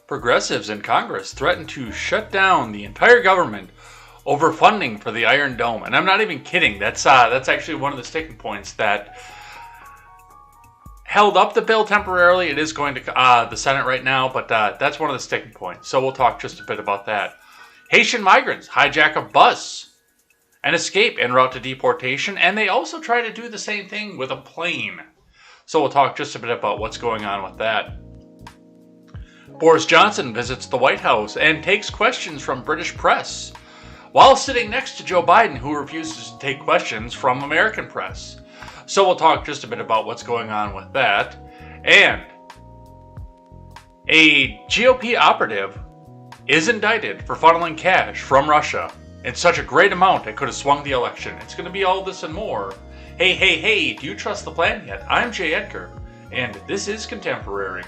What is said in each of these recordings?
Progressives in Congress threaten to shut down the entire government over funding for the Iron Dome. And I'm not even kidding. That's actually one of the sticking points that held up the bill temporarily. It is going to the Senate right now, but that's one of the sticking points. So we'll talk just a bit about that. Haitian migrants hijack a bus and escape en route to deportation, and they also try to do the same thing with a plane. So we'll talk just a bit about what's going on with that. Boris Johnson visits the White House and takes questions from British press, while sitting next to Joe Biden, who refuses to take questions from American press. So we'll talk just a bit about what's going on with that. And a GOP operative is indicted for funneling cash from Russia in such a great amount it could have swung the election. It's going to be all this and more. Hey, do you trust the plan yet? I'm Jay Edgar, and this is Contemporary.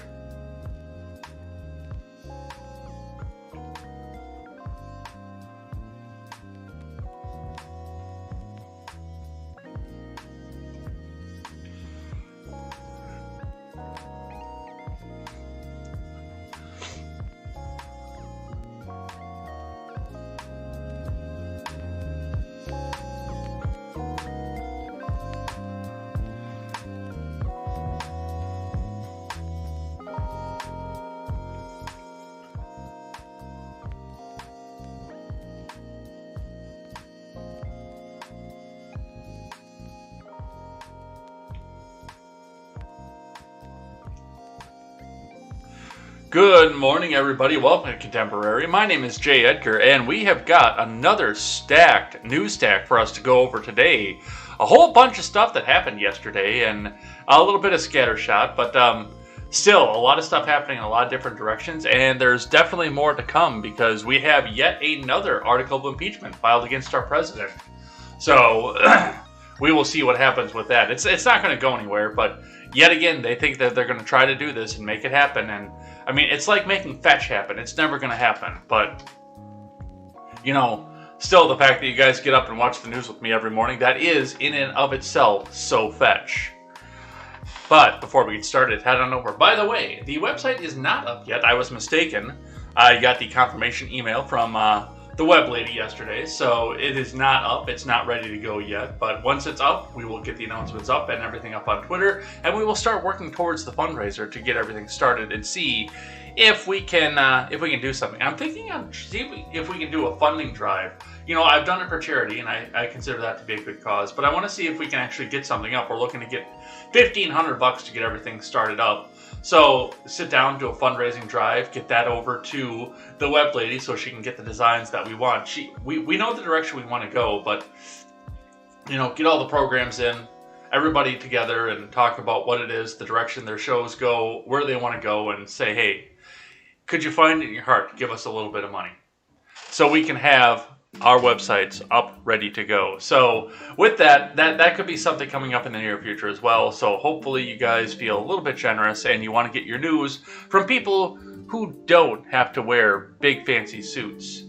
Good morning, everybody. Welcome to Contemporary. My name is Jay Edgar, and we have got another news stack for us to go over today. A whole bunch of stuff that happened yesterday, and a little bit of scattershot, but still a lot of stuff happening in a lot of different directions, and there's definitely more to come because we have yet another article of impeachment filed against our president. So we will see what happens with that. It's not going to go anywhere, but yet again, they think that they're going to try to do this and make it happen, and I mean, it's like making fetch happen. It's never going to happen. But, you know, still the fact that you guys get up and watch the news with me every morning, that is, in and of itself, so fetch. But before we get started, head on over. By the way, the website is not up yet. I was mistaken. I got the confirmation email from the web lady yesterday, so it is not up. It's not ready to go yet. But once it's up, we will get the announcements up and everything up on Twitter, and we will start working towards the fundraiser to get everything started and see if we can do something. I'm thinking if we can do a funding drive. You know, I've done it for charity, and I consider that to be a good cause. But I want to see if we can actually get something up. We're looking to get $1,500 to get everything started up. So sit down, do a fundraising drive, get that over to the web lady so she can get the designs that we want. We know the direction we want to go, but you know, get all the programs in, everybody together, and talk about what it is, the direction their shows go, where they want to go, and say, hey, could you find it in your heart to give us a little bit of money so we can have our websites up, ready to go. So with that could be something coming up in the near future as well. So hopefully you guys feel a little bit generous and you want to get your news from people who don't have to wear big fancy suits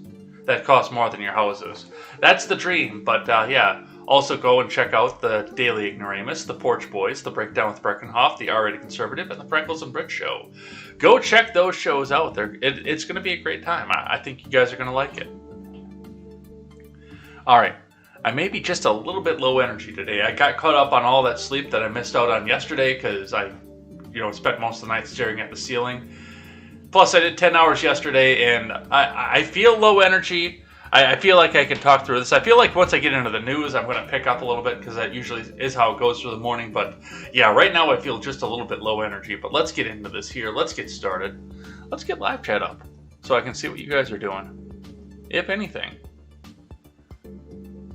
that cost more than your houses. That's the dream. But yeah, also go and check out the Daily Ignoramus, the Porch Boys, the Breakdown with Breckenhoff, the R-Rated Conservative, and the Freckles and Brit Show. Go check those shows out. It's going to be a great time. I think you guys are going to like it. Alright, I may be just a little bit low energy today. I got caught up on all that sleep that I missed out on yesterday because I spent most of the night staring at the ceiling. Plus, I did 10 hours yesterday, and I feel low energy. I feel like I can talk through this. I feel like once I get into the news, I'm going to pick up a little bit because that usually is how it goes through the morning. But yeah, right now I feel just a little bit low energy. But let's get into this here. Let's get started. Let's get live chat up so I can see what you guys are doing, if anything.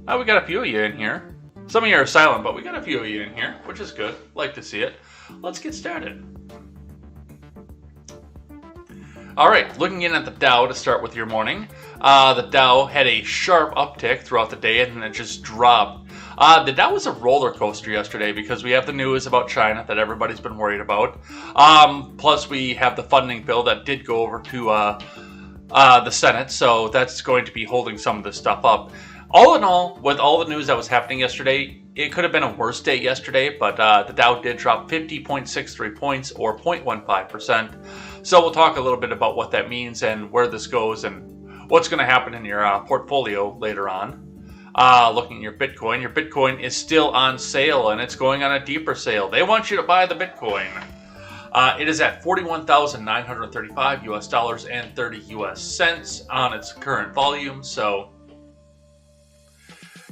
We got a few of you in here. Some of you are silent, but we got a few of you in here, which is good. Like to see it. Let's get started. All right, looking in at the Dow to start with your morning. The Dow had a sharp uptick throughout the day, and then it just dropped. The Dow was a roller coaster yesterday because we have the news about China that everybody's been worried about. Plus, we have the funding bill that did go over to the Senate, so that's going to be holding some of this stuff up. All in all, with all the news that was happening yesterday, it could have been a worse day yesterday, but the Dow did drop 50.63 points or 0.15%. So we'll talk a little bit about what that means and where this goes and what's going to happen in your portfolio later on. Looking at your Bitcoin is still on sale and it's going on a deeper sale. They want you to buy the Bitcoin. It is at $41,935 US dollars and 30 US cents on its current volume. So,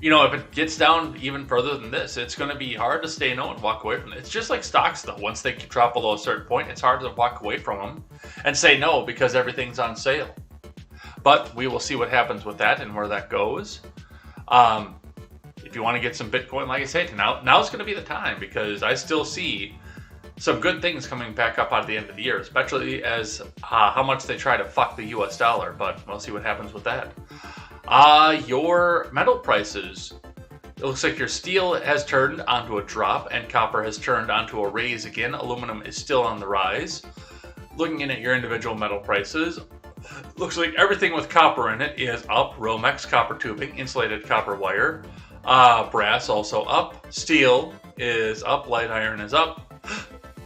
if it gets down even further than this, it's going to be hard to stay in and walk away from it. It's just like stocks, though. Once they drop below a certain point, it's hard to walk away from them and say no because everything's on sale. But we will see what happens with that and where that goes. If you want to get some Bitcoin, like I said, now's going to be the time because I still see some good things coming back up out of the end of the year, especially as how much they try to fuck the US dollar, but we'll see what happens with that. Your metal prices. It looks like your steel has turned onto a drop and copper has turned onto a raise again. Aluminum is still on the rise. Looking in at your individual metal prices, looks like everything with copper in it is up. Romex copper tubing, insulated copper wire. Brass also up. Steel is up. Light iron is up.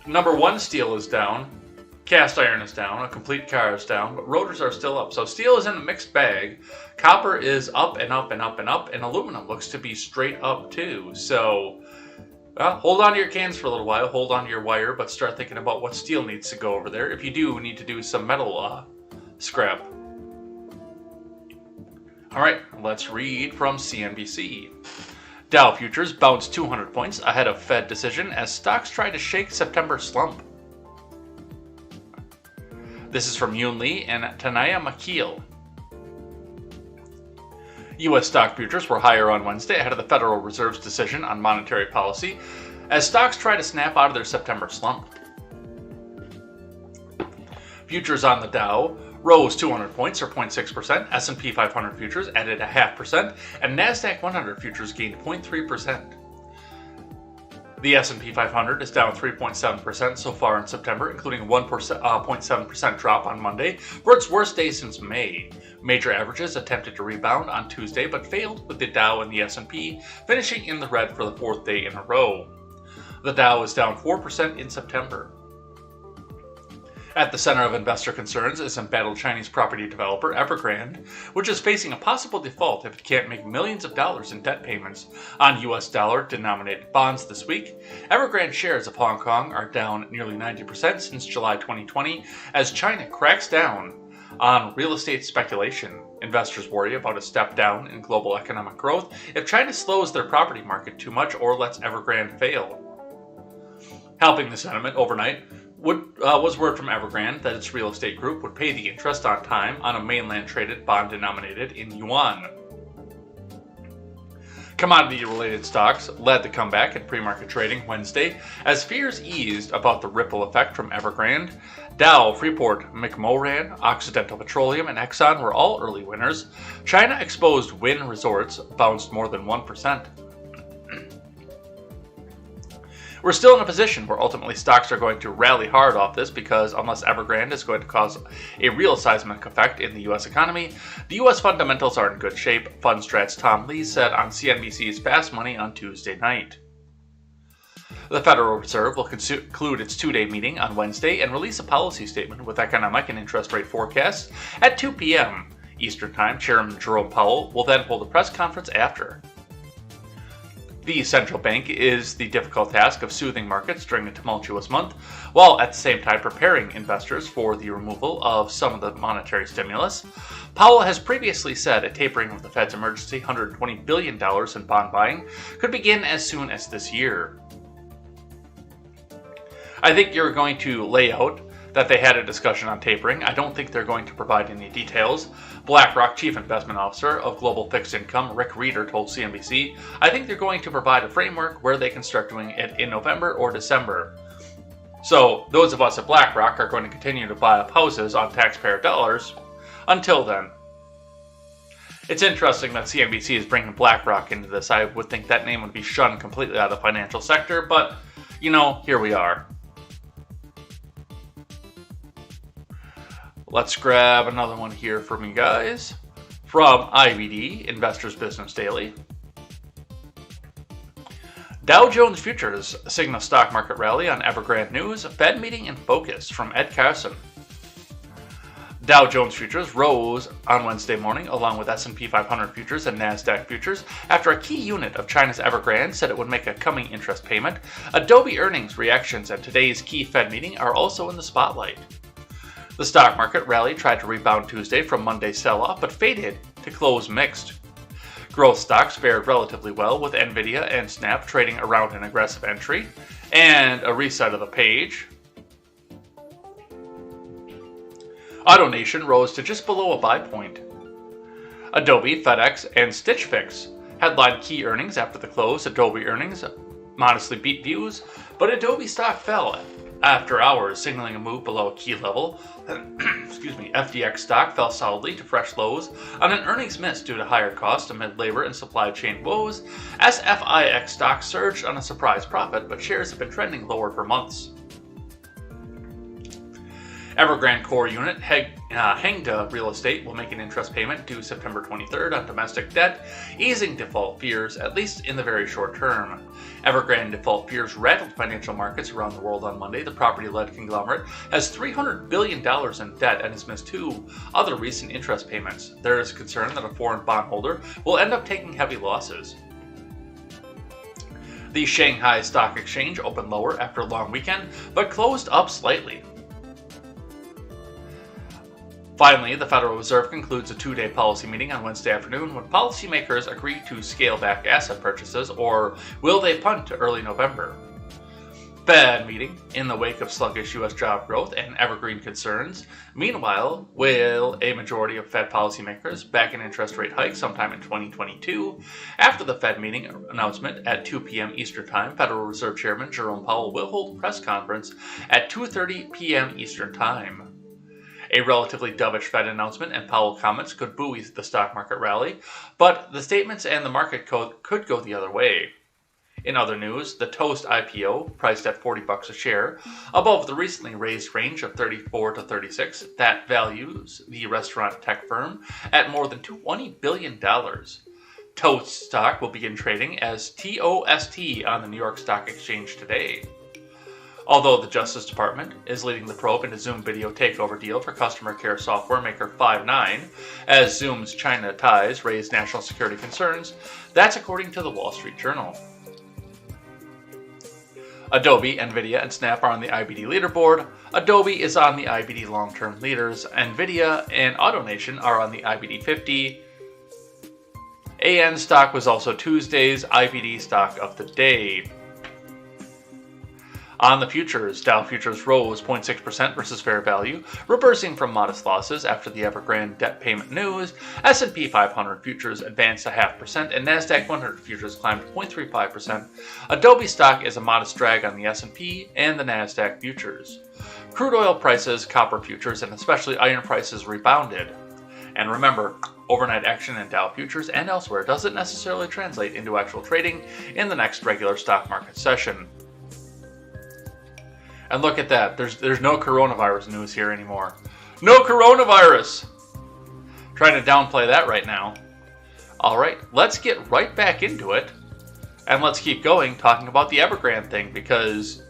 Number one steel is down. Cast iron is down. A complete car is down. But rotors are still up. So steel is in a mixed bag. Copper is up and up and up and up. And aluminum looks to be straight up too. So hold on to your cans for a little while. Hold on to your wire. But start thinking about what steel needs to go over there. If you do need to do some metal scrap. All right, let's read from CNBC. Dow futures bounced 200 points ahead of Fed decision as stocks try to shake September slump. This is from Yoon Lee and Tanaya Makil. U.S. stock futures were higher on Wednesday ahead of the Federal Reserve's decision on monetary policy as stocks try to snap out of their September slump. Futures on the Dow rose 200 points or 0.6%, S&P 500 futures added 0.5%, and NASDAQ 100 futures gained 0.3%. The S&P 500 is down 3.7% so far in September, including a 0.7% drop on Monday, for its worst day since May. Major averages attempted to rebound on Tuesday but failed, with the Dow and the S&P finishing in the red for the fourth day in a row. The Dow is down 4% in September. At the center of investor concerns is embattled Chinese property developer Evergrande, which is facing a possible default if it can't make millions of dollars in debt payments on US dollar-denominated bonds this week. Evergrande shares of Hong Kong are down nearly 90% since July 2020 as China cracks down on real estate speculation. Investors worry about a step down in global economic growth if China slows their property market too much or lets Evergrande fail. Helping the sentiment overnight was word from Evergrande that its real estate group would pay the interest on time on a mainland-traded bond denominated in yuan. Commodity-related stocks led the comeback in pre-market trading Wednesday as fears eased about the ripple effect from Evergrande. Dow, Freeport, McMoran, Occidental Petroleum, and Exxon were all early winners. China-exposed Wynn Resorts bounced more than 1%. We're still in a position where ultimately stocks are going to rally hard off this because unless Evergrande is going to cause a real seismic effect in the U.S. economy, the U.S. fundamentals are in good shape, FundStrat's Tom Lee said on CNBC's Fast Money on Tuesday night. The Federal Reserve will conclude its two-day meeting on Wednesday and release a policy statement with economic and interest rate forecasts at 2 p.m. Eastern Time. Chairman Jerome Powell will then hold a press conference after. The central bank is the difficult task of soothing markets during a tumultuous month, while at the same time preparing investors for the removal of some of the monetary stimulus. Powell has previously said a tapering of the Fed's emergency $120 billion in bond buying could begin as soon as this year. I think you're going to lay out that they had a discussion on tapering. I don't think they're going to provide any details. BlackRock Chief Investment Officer of Global Fixed Income, Rick Reeder, told CNBC, I think they're going to provide a framework where they can start doing it in November or December. So those of us at BlackRock are going to continue to buy up houses on taxpayer dollars until then. It's interesting that CNBC is bringing BlackRock into this. I would think that name would be shunned completely out of the financial sector, but, here we are. Let's grab another one here from you guys. From IBD, Investors Business Daily. Dow Jones Futures signal stock market rally on Evergrande news, Fed meeting in focus from Ed Carson. Dow Jones Futures rose on Wednesday morning along with S&P 500 Futures and NASDAQ Futures after a key unit of China's Evergrande said it would make a coming interest payment. Adobe earnings reactions at today's key Fed meeting are also in the spotlight. The stock market rally tried to rebound Tuesday from Monday's sell-off but faded to close mixed. Growth stocks fared relatively well with Nvidia and Snap trading around an aggressive entry. And a reset of the page. AutoNation rose to just below a buy point. Adobe, FedEx, and Stitch Fix headlined key earnings after the close. Adobe earnings modestly beat views, but Adobe stock fell after hours, signaling a move below a key level. FDX stock fell solidly to fresh lows on an earnings miss due to higher costs amid labor and supply chain woes. SFIX stock surged on a surprise profit, but shares have been trending lower for months. Evergrande core unit Hengda Real Estate will make an interest payment due September 23rd on domestic debt, easing default fears, at least in the very short term. Evergrande default fears rattled financial markets around the world on Monday. The property-led conglomerate has $300 billion in debt and has missed two other recent interest payments. There is concern that a foreign bondholder will end up taking heavy losses. The Shanghai Stock Exchange opened lower after a long weekend, but closed up slightly. Finally, the Federal Reserve concludes a two-day policy meeting on Wednesday afternoon when policymakers agree to scale back asset purchases, or will they punt to early November? Fed meeting in the wake of sluggish U.S. job growth and evergreen concerns. Meanwhile, will a majority of Fed policymakers back an interest rate hike sometime in 2022? After the Fed meeting announcement at 2 p.m. Eastern Time, Federal Reserve Chairman Jerome Powell will hold a press conference at 2:30 p.m. Eastern Time. A relatively dovish Fed announcement and Powell comments could buoy the stock market rally, but the statements and the market could go the other way. In other news, the Toast IPO, priced at $40 a share, above the recently raised range of $34 to $36, that values the restaurant tech firm at more than $20 billion. Toast stock will begin trading as TOST on the New York Stock Exchange today. Although the Justice Department is leading the probe into Zoom video takeover deal for customer care software maker Five9, as Zoom's China ties raise national security concerns, that's according to the Wall Street Journal. Adobe, Nvidia, and Snap are on the IBD leaderboard. Adobe is on the IBD long-term leaders. Nvidia and AutoNation are on the IBD 50. AN stock was also Tuesday's IBD stock of the day. On the futures, Dow futures rose 0.6% versus fair value, reversing from modest losses after the Evergrande debt payment news. S&P 500 futures advanced 0.5%, and NASDAQ 100 futures climbed 0.35%. Adobe stock is a modest drag on the S&P and the NASDAQ futures. Crude oil prices, copper futures, and especially iron prices rebounded. And remember, overnight action in Dow futures and elsewhere doesn't necessarily translate into actual trading in the next regular stock market session. And look at that, there's no coronavirus news here anymore. No coronavirus! Trying to downplay that right now. Alright, let's get right back into it. And let's keep going talking about the Evergrande thing, because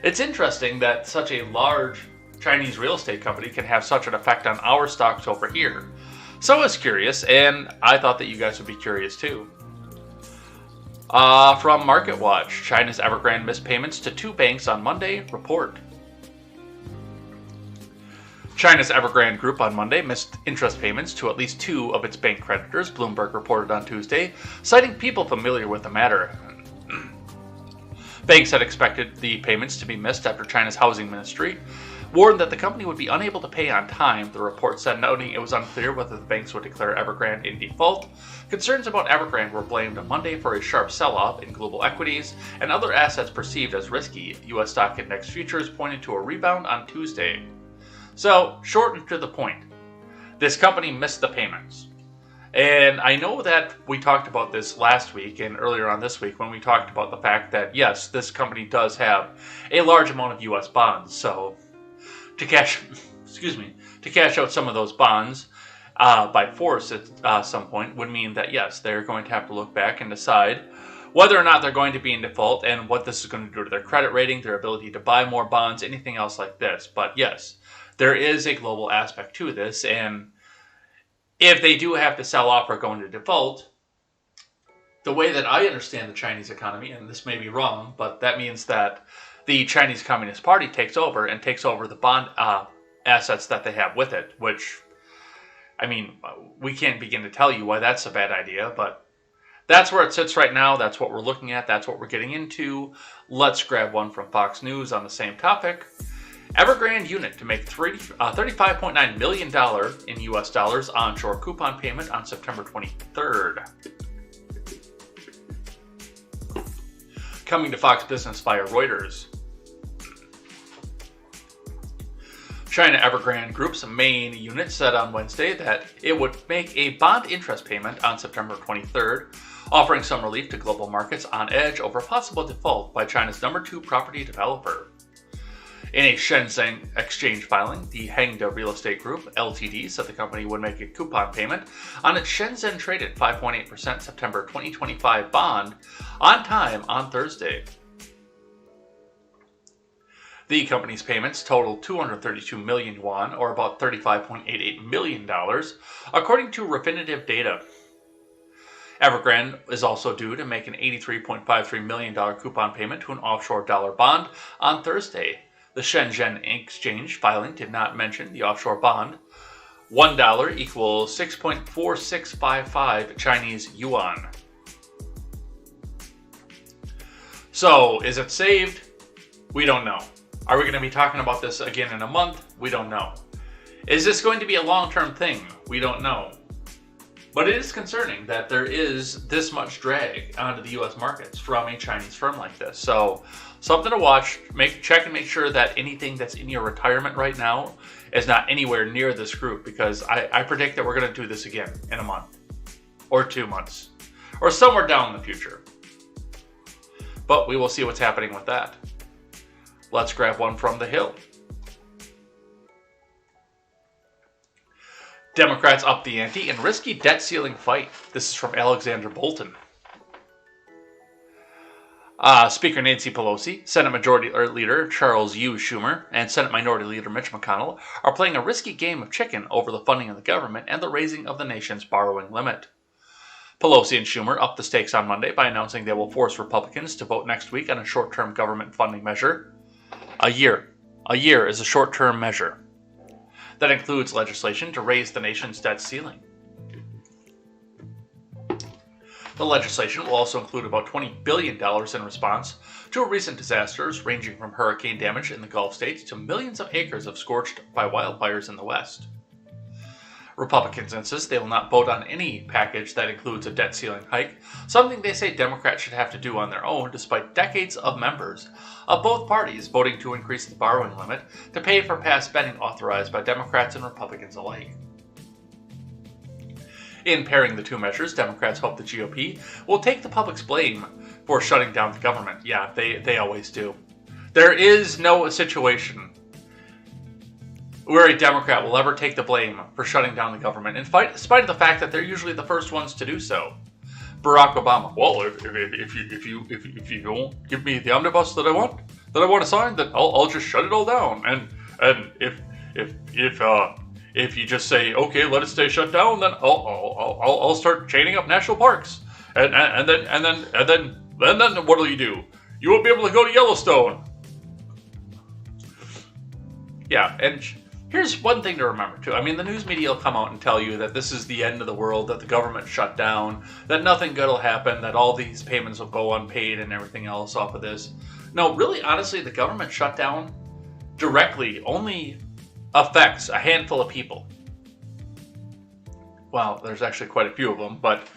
it's interesting that such a large Chinese real estate company can have such an effect on our stocks over here. So I was curious, and I thought that you guys would be curious too. From MarketWatch, China's Evergrande missed payments to two banks on Monday, report. China's Evergrande Group on Monday missed interest payments to at least two of its bank creditors, Bloomberg reported on Tuesday, citing people familiar with the matter. Banks had expected the payments to be missed after China's housing ministry warned that the company would be unable to pay on time, the report said, noting it was unclear whether the banks would declare Evergrande in default. Concerns about Evergrande were blamed on Monday for a sharp sell-off in global equities and other assets perceived as risky. U.S. stock index futures pointed to a rebound on Tuesday. So, short and to the point, this company missed the payments. And I know that we talked about this last week and earlier on this week when we talked about the fact that, yes, this company does have a large amount of U.S. bonds, so to cash out some of those bonds by force at some point would mean that, yes, they're going to have to look back and decide whether or not they're going to be in default and what this is going to do to their credit rating, their ability to buy more bonds, anything else like this. But yes, there is a global aspect to this, and if they do have to sell off or go into default, the way that I understand the Chinese economy, and this may be wrong, but that means that the Chinese Communist Party takes over the bond assets that they have with it, which, I mean, we can't begin to tell you why that's a bad idea, but that's where it sits right now. That's what we're looking at. That's what we're getting into. Let's grab one from Fox News on the same topic. Evergrande unit to make $35.9 million in U.S. dollars onshore coupon payment on September 23rd. Coming to Fox Business via Reuters. China Evergrande Group's main unit said on Wednesday that it would make a bond interest payment on September 23rd, offering some relief to global markets on edge over possible default by China's number 2 property developer. In a Shenzhen exchange filing, the Hengda Real Estate Group, Ltd, said the company would make a coupon payment on its Shenzhen-traded 5.8% September 2025 bond on time on Thursday. The company's payments totaled 232 million yuan, or about $35.88 million, according to Refinitiv data. Evergrande is also due to make an $83.53 million coupon payment to an offshore dollar bond on Thursday. The Shenzhen exchange filing did not mention the offshore bond. $1 equals 6.4655 Chinese yuan. So, is it saved? We don't know. Are we going to be talking about this again in a month? We don't know. Is this going to be a long-term thing? We don't know. But it is concerning that there is this much drag onto the U.S. markets from a Chinese firm like this. So, something to watch. Check and make sure that anything that's in your retirement right now is not anywhere near this group, because I predict that we're going to do this again in a month or 2 months or somewhere down in the future. But we will see what's happening with that. Let's grab one from the Hill. Democrats up the ante in risky debt ceiling fight. This is from Alexander Bolton. Speaker Nancy Pelosi, Senate Majority Leader Charles U. Schumer, and Senate Minority Leader Mitch McConnell are playing a risky game of chicken over the funding of the government and the raising of the nation's borrowing limit. Pelosi and Schumer upped the stakes on Monday by announcing they will force Republicans to vote next week on a short-term government funding measure. A year is a short-term measure. That includes legislation to raise the nation's debt ceiling. The legislation will also include about $20 billion in response to recent disasters ranging from hurricane damage in the Gulf states to millions of acres of scorched by wildfires in the West. Republicans insist they will not vote on any package that includes a debt ceiling hike, something they say Democrats should have to do on their own despite decades of members of both parties voting to increase the borrowing limit to pay for past spending authorized by Democrats and Republicans alike. In pairing the two measures, Democrats hope the GOP will take the public's blame for shutting down the government. Yeah, they always do. There is no situation where a Democrat will ever take the blame for shutting down the government, in spite of the fact that they're usually the first ones to do so. Barack Obama, well, if you don't give me the omnibus that I want to sign, then I'll just shut it all down. And if you just say, okay, let it stay shut down, then I'll start chaining up national parks. And then what will you do? You won't be able to go to Yellowstone. Yeah, and here's one thing to remember, too. I mean, the news media will come out and tell you that this is the end of the world, that the government shut down, that nothing good will happen, that all these payments will go unpaid and everything else off of this. No, really, honestly, the government shutdown directly only affects a handful of people. Well, there's actually quite a few of them, but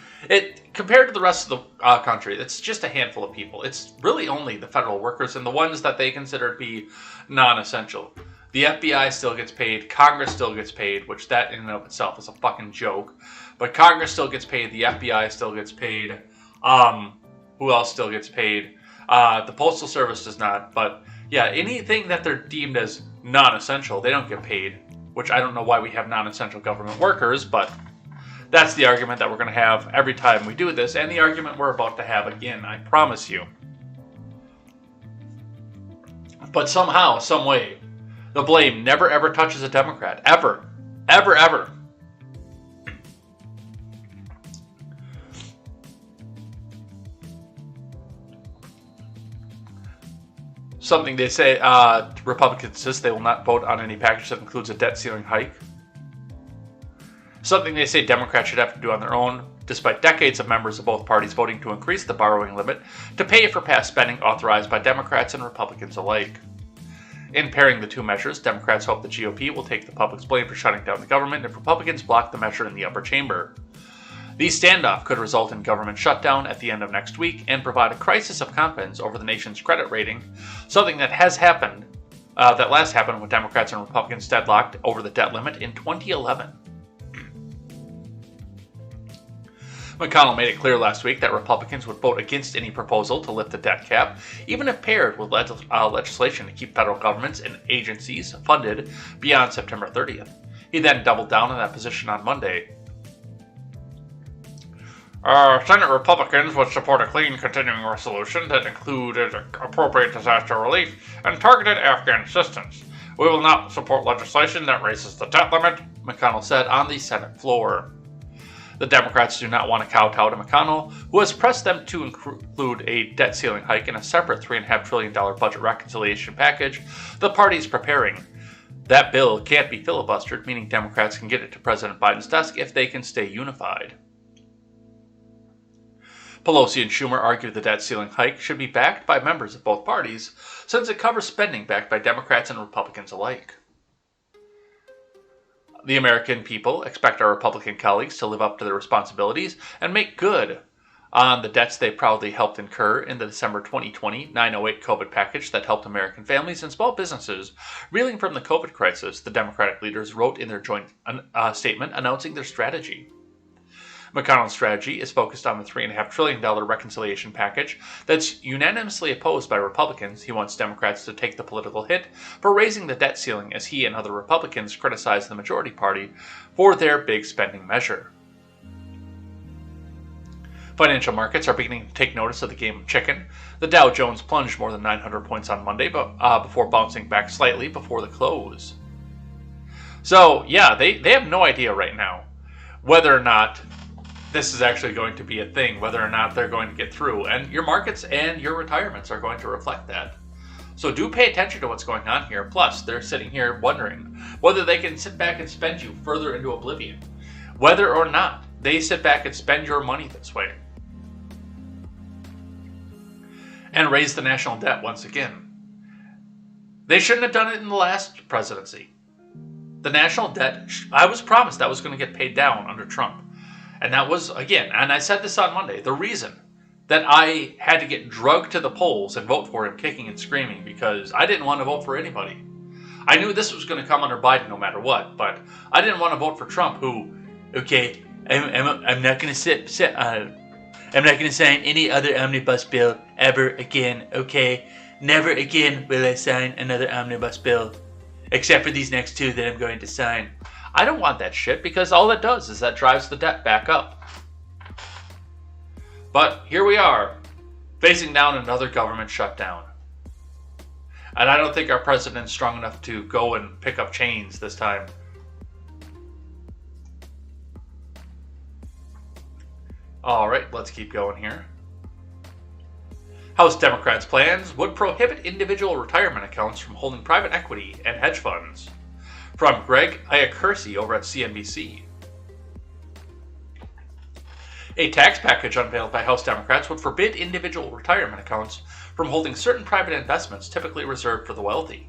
compared to the rest of the country, it's just a handful of people. It's really only the federal workers and the ones that they consider to be non-essential. The FBI still gets paid. Congress still gets paid, which that in and of itself is a fucking joke. But Congress still gets paid. The FBI still gets paid. Who else still gets paid? The Postal Service does not. But yeah, anything that they're deemed as non-essential, they don't get paid. Which I don't know why we have non-essential government workers, but That's the argument that we're going to have every time we do this, and the argument we're about to have again, I promise you. But somehow, some way, the blame never ever touches a Democrat. Ever. Ever, ever. Something they say, Republicans insist they will not vote on any package that includes a debt ceiling hike. Something they say Democrats should have to do on their own, despite decades of members of both parties voting to increase the borrowing limit to pay for past spending authorized by Democrats and Republicans alike. In pairing the two measures, Democrats hope the GOP will take the public's blame for shutting down the government if Republicans block the measure in the upper chamber. The standoff could result in government shutdown at the end of next week and provide a crisis of confidence over the nation's credit rating, something that has happened, that last happened when Democrats and Republicans deadlocked over the debt limit in 2011. McConnell made it clear last week that Republicans would vote against any proposal to lift the debt cap, even if paired with legislation to keep federal governments and agencies funded beyond September 30th. He then doubled down on that position on Monday. Senate Republicans would support a clean continuing resolution that included appropriate disaster relief and targeted Afghan assistance. We will not support legislation that raises the debt limit, McConnell said on the Senate floor. The Democrats do not want to kowtow to McConnell, who has pressed them to include a debt ceiling hike in a separate $3.5 trillion budget reconciliation package the party's preparing. That bill can't be filibustered, meaning Democrats can get it to President Biden's desk if they can stay unified. Pelosi and Schumer argue the debt ceiling hike should be backed by members of both parties, since it covers spending backed by Democrats and Republicans alike. The American people expect our Republican colleagues to live up to their responsibilities and make good on the debts they proudly helped incur in the December 2020 908 COVID package that helped American families and small businesses reeling from the COVID crisis, the Democratic leaders wrote in their joint statement announcing their strategy. McConnell's strategy is focused on the $3.5 trillion reconciliation package that's unanimously opposed by Republicans. He wants Democrats to take the political hit for raising the debt ceiling as he and other Republicans criticize the majority party for their big spending measure. Financial markets are beginning to take notice of the game of chicken. The Dow Jones plunged more than 900 points on Monday before bouncing back slightly before the close. So, yeah, they have no idea right now whether or not this is actually going to be a thing, whether or not they're going to get through. And your markets and your retirements are going to reflect that. So do pay attention to what's going on here. Plus, they're sitting here wondering whether they can sit back and spend you further into oblivion. Whether or not they sit back and spend your money this way. And raise the national debt once again. They shouldn't have done it in the last presidency. The national debt, I was promised that was going to get paid down under Trump. And that was, again, and I said this on Monday, the reason that I had to get drugged to the polls and vote for him kicking and screaming, because I didn't want to vote for anybody. I knew this was going to come under Biden no matter what, but I didn't want to vote for Trump, who, okay, I'm not going to I'm not going to sign any other omnibus bill ever again, okay? Never again will I sign another omnibus bill, except for these next two that I'm going to sign. I don't want that shit, because all that does is that drives the debt back up. But here we are, facing down another government shutdown. And I don't think our president's strong enough to go and pick up chains this time. Alright, let's keep going here. House Democrats' plans would prohibit individual retirement accounts from holding private equity and hedge funds. From Greg Iakursi over at CNBC. A tax package unveiled by House Democrats would forbid individual retirement accounts from holding certain private investments typically reserved for the wealthy.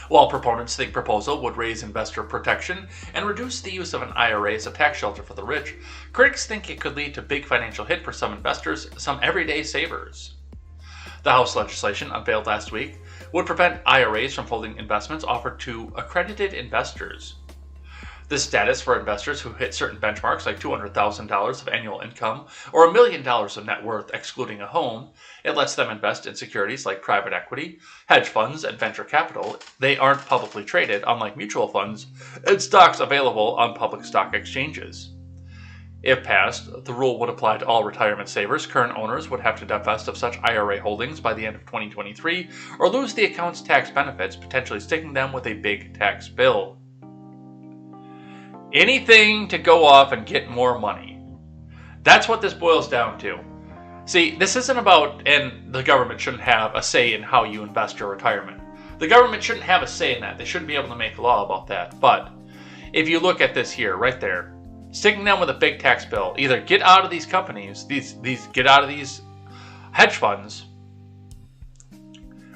While proponents think proposal would raise investor protection and reduce the use of an IRA as a tax shelter for the rich, critics think it could lead to big financial hit for some investors, some everyday savers. The House legislation, unveiled last week, would prevent IRAs from holding investments offered to accredited investors. This status for investors who hit certain benchmarks like $200,000 of annual income or $1 million of net worth excluding a home, it lets them invest in securities like private equity, hedge funds, and venture capital. They aren't publicly traded, unlike mutual funds, and stocks available on public stock exchanges. If passed, the rule would apply to all retirement savers. Current owners would have to divest of such IRA holdings by the end of 2023 or lose the account's tax benefits, potentially sticking them with a big tax bill. Anything to go off and get more money. That's what this boils down to. See, this isn't about, and the government shouldn't have a say in how you invest your retirement. The government shouldn't have a say in that. They shouldn't be able to make law about that. But if you look at this here, right there, sticking them with a big tax bill, either get out of these companies, get out of these hedge funds,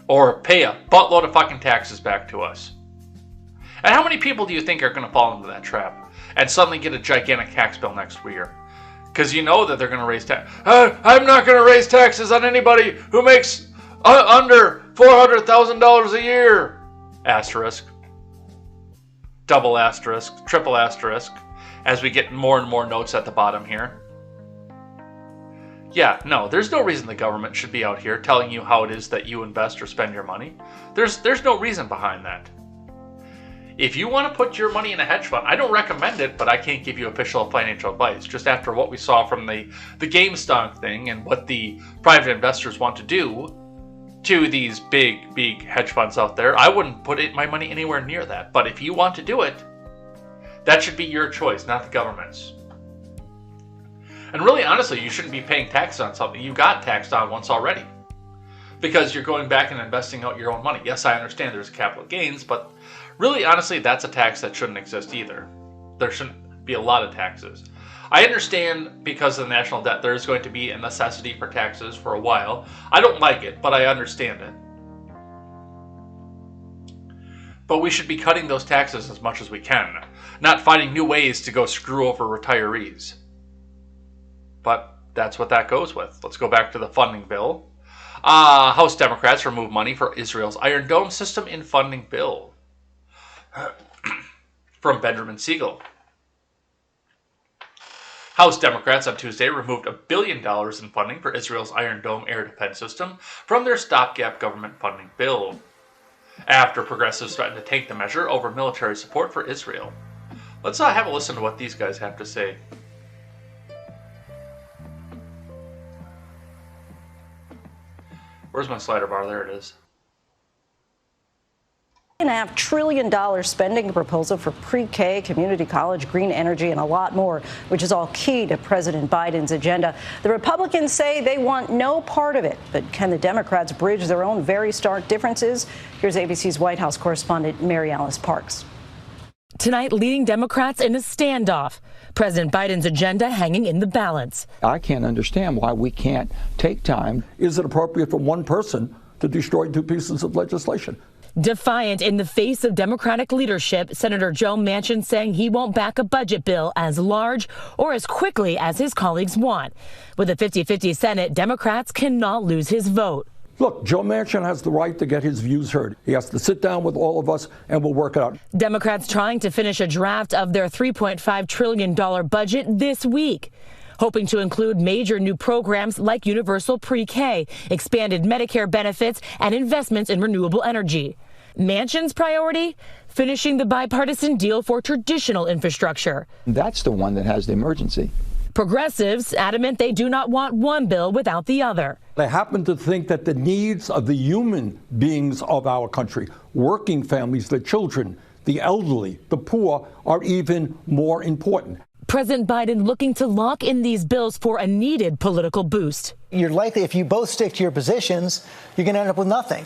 or pay a buttload of fucking taxes back to us. And how many people do you think are going to fall into that trap and suddenly get a gigantic tax bill next year? Because you know that they're going to raise tax. I'm not going to raise taxes on anybody who makes under $400,000 a year. Asterisk. Double asterisk. Triple asterisk. As we get more and more notes at the bottom here. Yeah, no, there's no reason the government should be out here telling you how it is that you invest or spend your money. There's no reason behind that. If you want to put your money in a hedge fund, I don't recommend it, but I can't give you official financial advice. Just after what we saw from the GameStop thing and what the private investors want to do to these big hedge funds out there, I wouldn't put my money anywhere near that. But if you want to do it, that should be your choice, not the government's. And really, honestly, you shouldn't be paying tax on something you got taxed on once already. Because you're going back and investing out your own money. Yes, I understand there's capital gains, but really, honestly, that's a tax that shouldn't exist either. There shouldn't be a lot of taxes. I understand because of the national debt, there's going to be a necessity for taxes for a while. I don't like it, but I understand it. But we should be cutting those taxes as much as we can, not finding new ways to go screw over retirees. But that's what that goes with. Let's go back to the funding bill. House Democrats remove money for Israel's Iron Dome system in funding bill. From Benjamin Siegel. House Democrats on Tuesday removed $1 billion in funding for Israel's Iron Dome air defense system from their stopgap government funding bill, after progressives threatened to tank the measure over military support for Israel. Let's have a listen to what these guys have to say. Where's my slider bar? There it is. $1.5 trillion spending proposal for pre-K, community college, green energy, and a lot more, which is all key to President Biden's agenda. The Republicans say they want no part of it, but can the Democrats bridge their own very stark differences? Here's ABC's White House correspondent Mary Alice Parks. Tonight, leading Democrats in a standoff. President Biden's agenda hanging in the balance. I can't understand why we can't take time. Is it appropriate for one person to destroy two pieces of legislation? Defiant in the face of Democratic leadership, Senator Joan Manchin saying he won't back a budget bill as large or as quickly as his colleagues want. With a 50-50 Senate, Democrats cannot lose his vote. Look, Joe Manchin has the right to get his views heard. He has to sit down with all of us and we'll work it out. Democrats trying to finish a draft of their $3.5 trillion budget this week, hoping to include major new programs like universal pre-K, expanded Medicare benefits, and investments in renewable energy. Manchin's priority? Finishing the bipartisan deal for traditional infrastructure. That's the one that has the emergency. Progressives adamant they do not want one bill without the other. They happen to think that the needs of the human beings of our country, working families, the children, the elderly, the poor, are even more important. President Biden looking to lock in these bills for a needed political boost. You're likely, if you both stick to your positions, you're going to end up with nothing.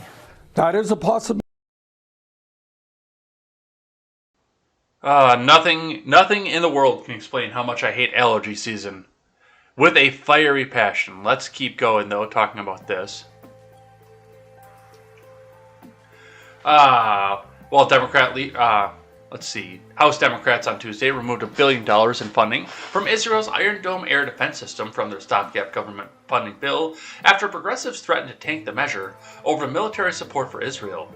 That is a possibility. Nothing in the world can explain how much I hate allergy season. With a fiery passion. Let's keep going, though, talking about this. Let's see. House Democrats on Tuesday removed $1 billion in funding from Israel's Iron Dome air defense system from their stopgap government funding bill after progressives threatened to tank the measure over military support for Israel.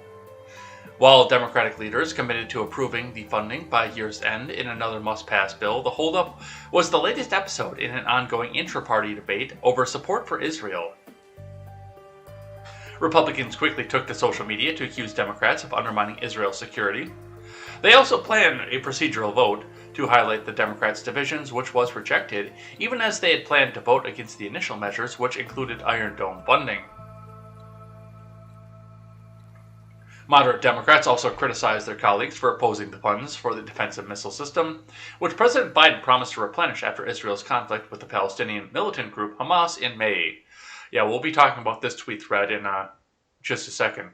While Democratic leaders committed to approving the funding by year's end in another must-pass bill, the holdup was the latest episode in an ongoing intra-party debate over support for Israel. Republicans quickly took to social media to accuse Democrats of undermining Israel's security. They also planned a procedural vote to highlight the Democrats' divisions, which was rejected, even as they had planned to vote against the initial measures, which included Iron Dome funding. Moderate Democrats also criticized their colleagues for opposing the funds for the defensive missile system, which President Biden promised to replenish after Israel's conflict with the Palestinian militant group Hamas in May. Yeah, we'll be talking about this tweet thread in just a second.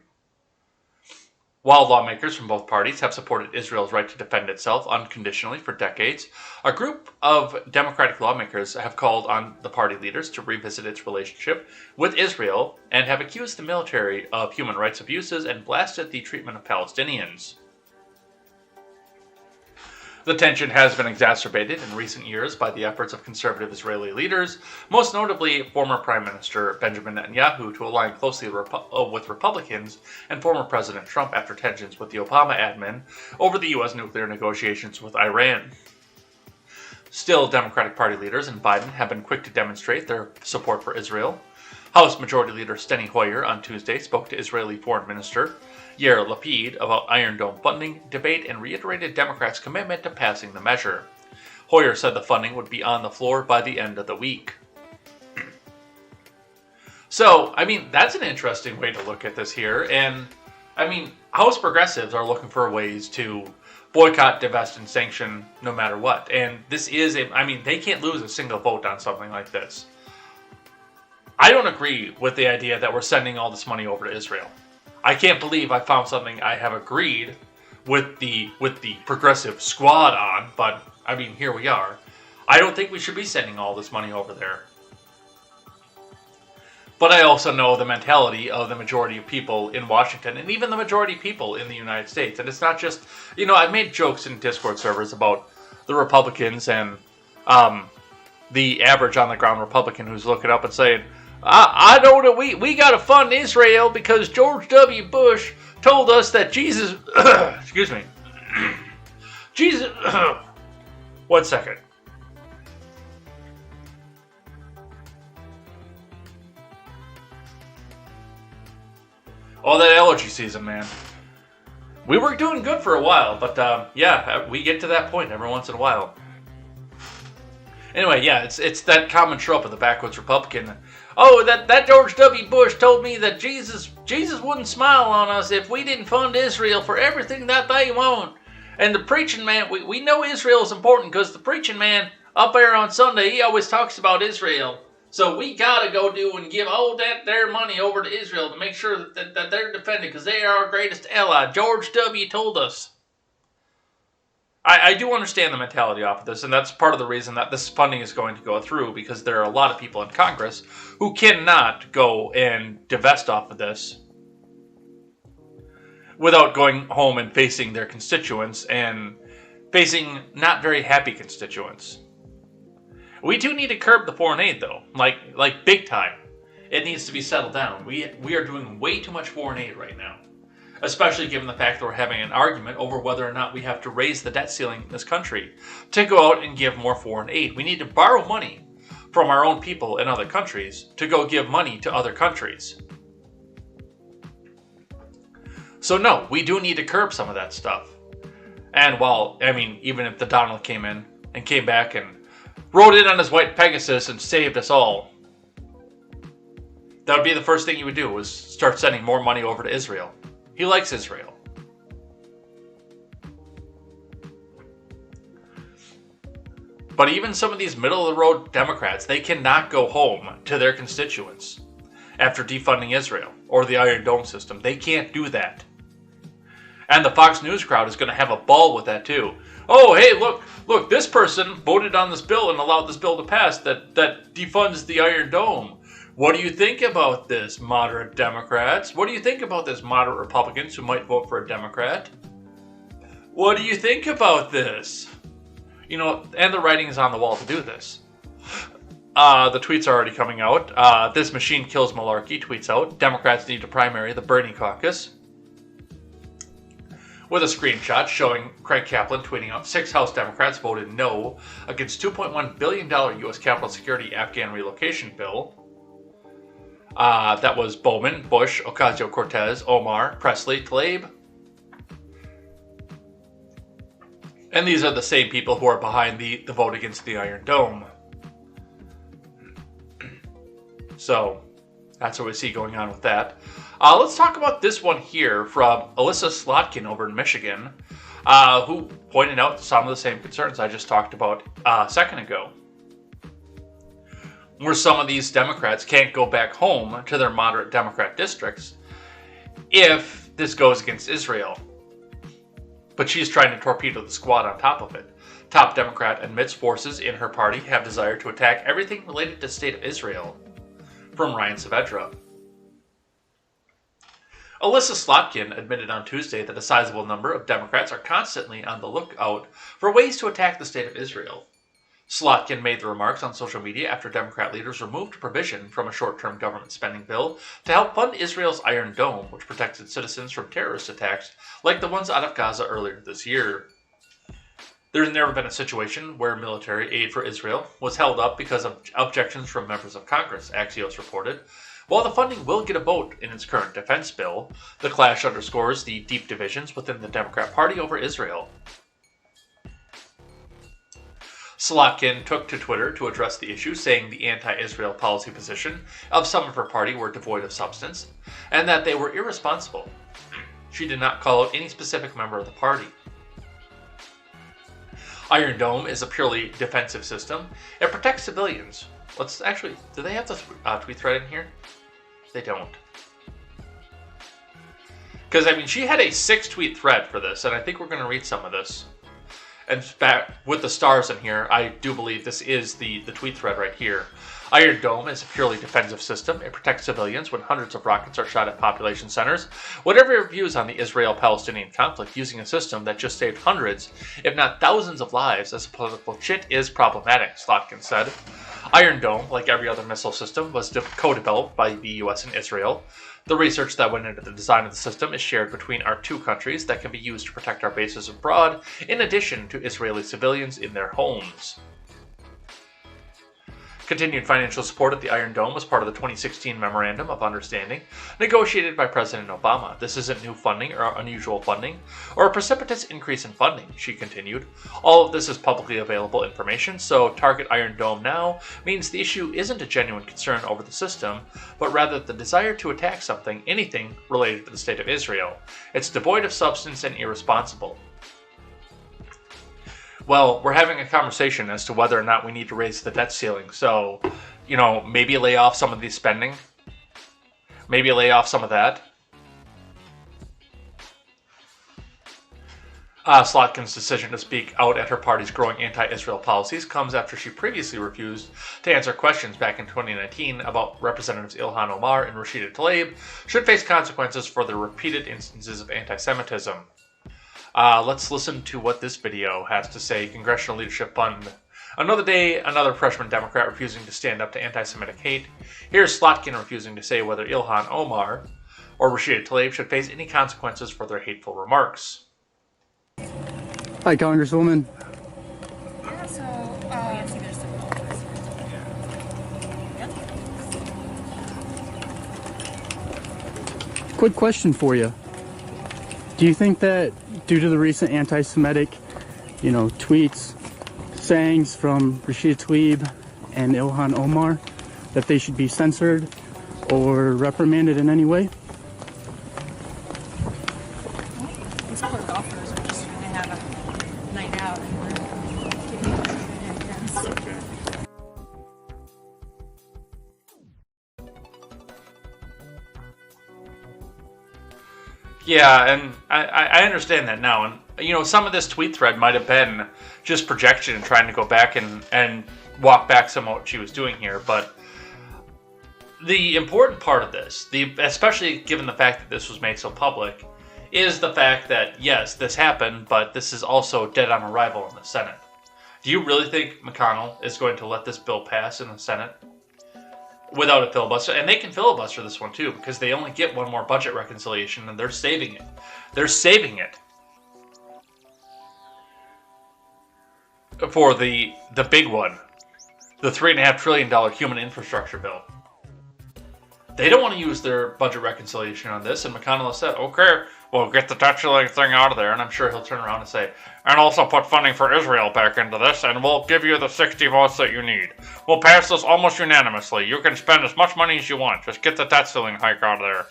While lawmakers from both parties have supported Israel's right to defend itself unconditionally for decades, a group of Democratic lawmakers have called on the party leaders to revisit its relationship with Israel and have accused the military of human rights abuses and blasted the treatment of Palestinians. The tension has been exacerbated in recent years by the efforts of conservative Israeli leaders, most notably former Prime Minister Benjamin Netanyahu, to align closely with Republicans and former President Trump after tensions with the Obama admin over the U.S. nuclear negotiations with Iran. Still, Democratic Party leaders and Biden have been quick to demonstrate their support for Israel. House Majority Leader Steny Hoyer on Tuesday spoke to Israeli Foreign Minister Yair Lapid about Iron Dome funding debate and reiterated Democrats' commitment to passing the measure. Hoyer said the funding would be on the floor by the end of the week. So, that's an interesting way to look at this here. And, House progressives are looking for ways to boycott, divest, and sanction no matter what. And this is, they can't lose a single vote on something like this. I don't agree with the idea that we're sending all this money over to Israel. I can't believe I found something I have agreed with the progressive squad on, but here we are. I don't think we should be sending all this money over there. But I also know the mentality of the majority of people in Washington and even the majority of people in the United States. And it's not just, I've made jokes in Discord servers about the Republicans and the average on the ground Republican who's looking up and saying, I know that we got to fund Israel because George W. Bush told us that Jesus, excuse me, Jesus, 1 second. All that allergy season, man. We were doing good for a while, but yeah, we get to that point every once in a while. Anyway, yeah, it's that common trope of the backwoods Republican. Oh, that George W. Bush told me that Jesus wouldn't smile on us if we didn't fund Israel for everything that they want. And the preaching man, we know Israel is important because the preaching man up there on Sunday, he always talks about Israel. So we gotta go do and give all that their money over to Israel to make sure that they're defended because they are our greatest ally. George W. told us. I do understand the mentality off of this, and that's part of the reason that this funding is going to go through, because there are a lot of people in Congress who cannot go and divest off of this without going home and facing their constituents and facing not very happy constituents. We do need to curb the foreign aid, though, like big time. It needs to be settled down. We are doing way too much foreign aid right now. Especially given the fact that we're having an argument over whether or not we have to raise the debt ceiling in this country to go out and give more foreign aid. We need to borrow money from our own people in other countries to go give money to other countries. So no, we do need to curb some of that stuff. And while, even if the Donald came in and came back and rode in on his white Pegasus and saved us all, that would be the first thing you would do, was start sending more money over to Israel. He likes Israel. But even some of these middle-of-the-road Democrats, they cannot go home to their constituents after defunding Israel or the Iron Dome system. They can't do that. And the Fox News crowd is going to have a ball with that too. Oh, hey, look, this person voted on this bill and allowed this bill to pass that defunds the Iron Dome. What do you think about this, moderate Democrats? What do you think about this, moderate Republicans who might vote for a Democrat? What do you think about this? And the writing is on the wall to do this. The tweets are already coming out. This machine kills malarkey tweets out. Democrats need to primary the Bernie caucus. with a screenshot showing Craig Kaplan tweeting out 6 House Democrats voted no against $2.1 billion U.S. Capitol Security Afghan relocation bill. That was Bowman, Bush, Ocasio-Cortez, Omar, Presley, Leibt. And these are the same people who are behind the vote against the Iron Dome. So that's what we see going on with that. Let's talk about this one here from Alyssa Slotkin over in Michigan, who pointed out some of the same concerns I just talked about a second ago, where some of these Democrats can't go back home to their moderate Democrat districts if this goes against Israel. But she's trying to torpedo the squad on top of it. Top Democrat admits forces in her party have desire to attack everything related to the state of Israel. From Ryan Saavedra. Alyssa Slotkin admitted on Tuesday that a sizable number of Democrats are constantly on the lookout for ways to attack the state of Israel. Slotkin made the remarks on social media after Democrat leaders removed a provision from a short-term government spending bill to help fund Israel's Iron Dome, which protects its citizens from terrorist attacks like the ones out of Gaza earlier this year. There's never been a situation where military aid for Israel was held up because of objections from members of Congress, Axios reported. While the funding will get a vote in its current defense bill, the clash underscores the deep divisions within the Democrat Party over Israel. Slotkin took to Twitter to address the issue, saying the anti-Israel policy position of some of her party were devoid of substance, and that they were irresponsible. She did not call out any specific member of the party. Iron Dome is a purely defensive system. It protects civilians. Let's actually, do they have the tweet thread in here? They don't. Because, I mean, she had a 6-tweet thread for this, and I think we're going to read some of this. And back with the stars in here, I do believe this is the tweet thread right here. Iron Dome is a purely defensive system. It protects civilians when hundreds of rockets are shot at population centers. Whatever your views on the Israel-Palestinian conflict, using a system that just saved hundreds, if not thousands of lives as a political chit is problematic, Slotkin said. Iron Dome, like every other missile system, was co-developed by the U.S. and Israel. The research that went into the design of the system is shared between our two countries that can be used to protect our bases abroad, in addition to Israeli civilians in their homes. Continued financial support of the Iron Dome was part of the 2016 Memorandum of Understanding negotiated by President Obama. This isn't new funding or unusual funding or a precipitous increase in funding, she continued. All of this is publicly available information, so target Iron Dome now means the issue isn't a genuine concern over the system, but rather the desire to attack something, anything related to the state of Israel. It's devoid of substance and irresponsible. Well, we're having a conversation as to whether or not we need to raise the debt ceiling. So, you know, maybe lay off some of the spending. Maybe lay off some of that. Slotkin's decision to speak out at her party's growing anti-Israel policies comes after she previously refused to answer questions back in 2019 about Representatives Ilhan Omar and Rashida Tlaib should face consequences for their repeated instances of anti-Semitism. Let's listen to what this video has to say. Congressional Leadership Fund. Another day, another freshman Democrat refusing to stand up to anti-Semitic hate. Here's Slotkin refusing to say whether Ilhan Omar or Rashida Tlaib should face any consequences for their hateful remarks. Hi, Congresswoman. Yeah, so, Quick question for you. Do you think that due to the recent anti-Semitic, tweets, sayings from Rashida Tlaib and Ilhan Omar, that they should be censored or reprimanded in any way? these poor golfers are just trying to have a night out and we're getting Yeah, and I understand that now. And, some of this tweet thread might have been just projection and trying to go back and walk back some of what she was doing here. But the important part of this, especially given the fact that this was made so public, is the fact that, yes, this happened, but this is also dead on arrival in the Senate. Do you really think McConnell is going to let this bill pass in the Senate without a filibuster? And they can filibuster this one too, because they only get one more budget reconciliation and they're saving it. They're saving it for the big one, the $3.5 trillion human infrastructure bill. They don't want to use their budget reconciliation on this, and McConnell has said, okay, we'll get the debt ceiling thing out of there, and I'm sure he'll turn around and say, and also put funding for Israel back into this, and we'll give you the 60 votes that you need. We'll pass this almost unanimously. You can spend as much money as you want. Just get the debt ceiling hike out of there.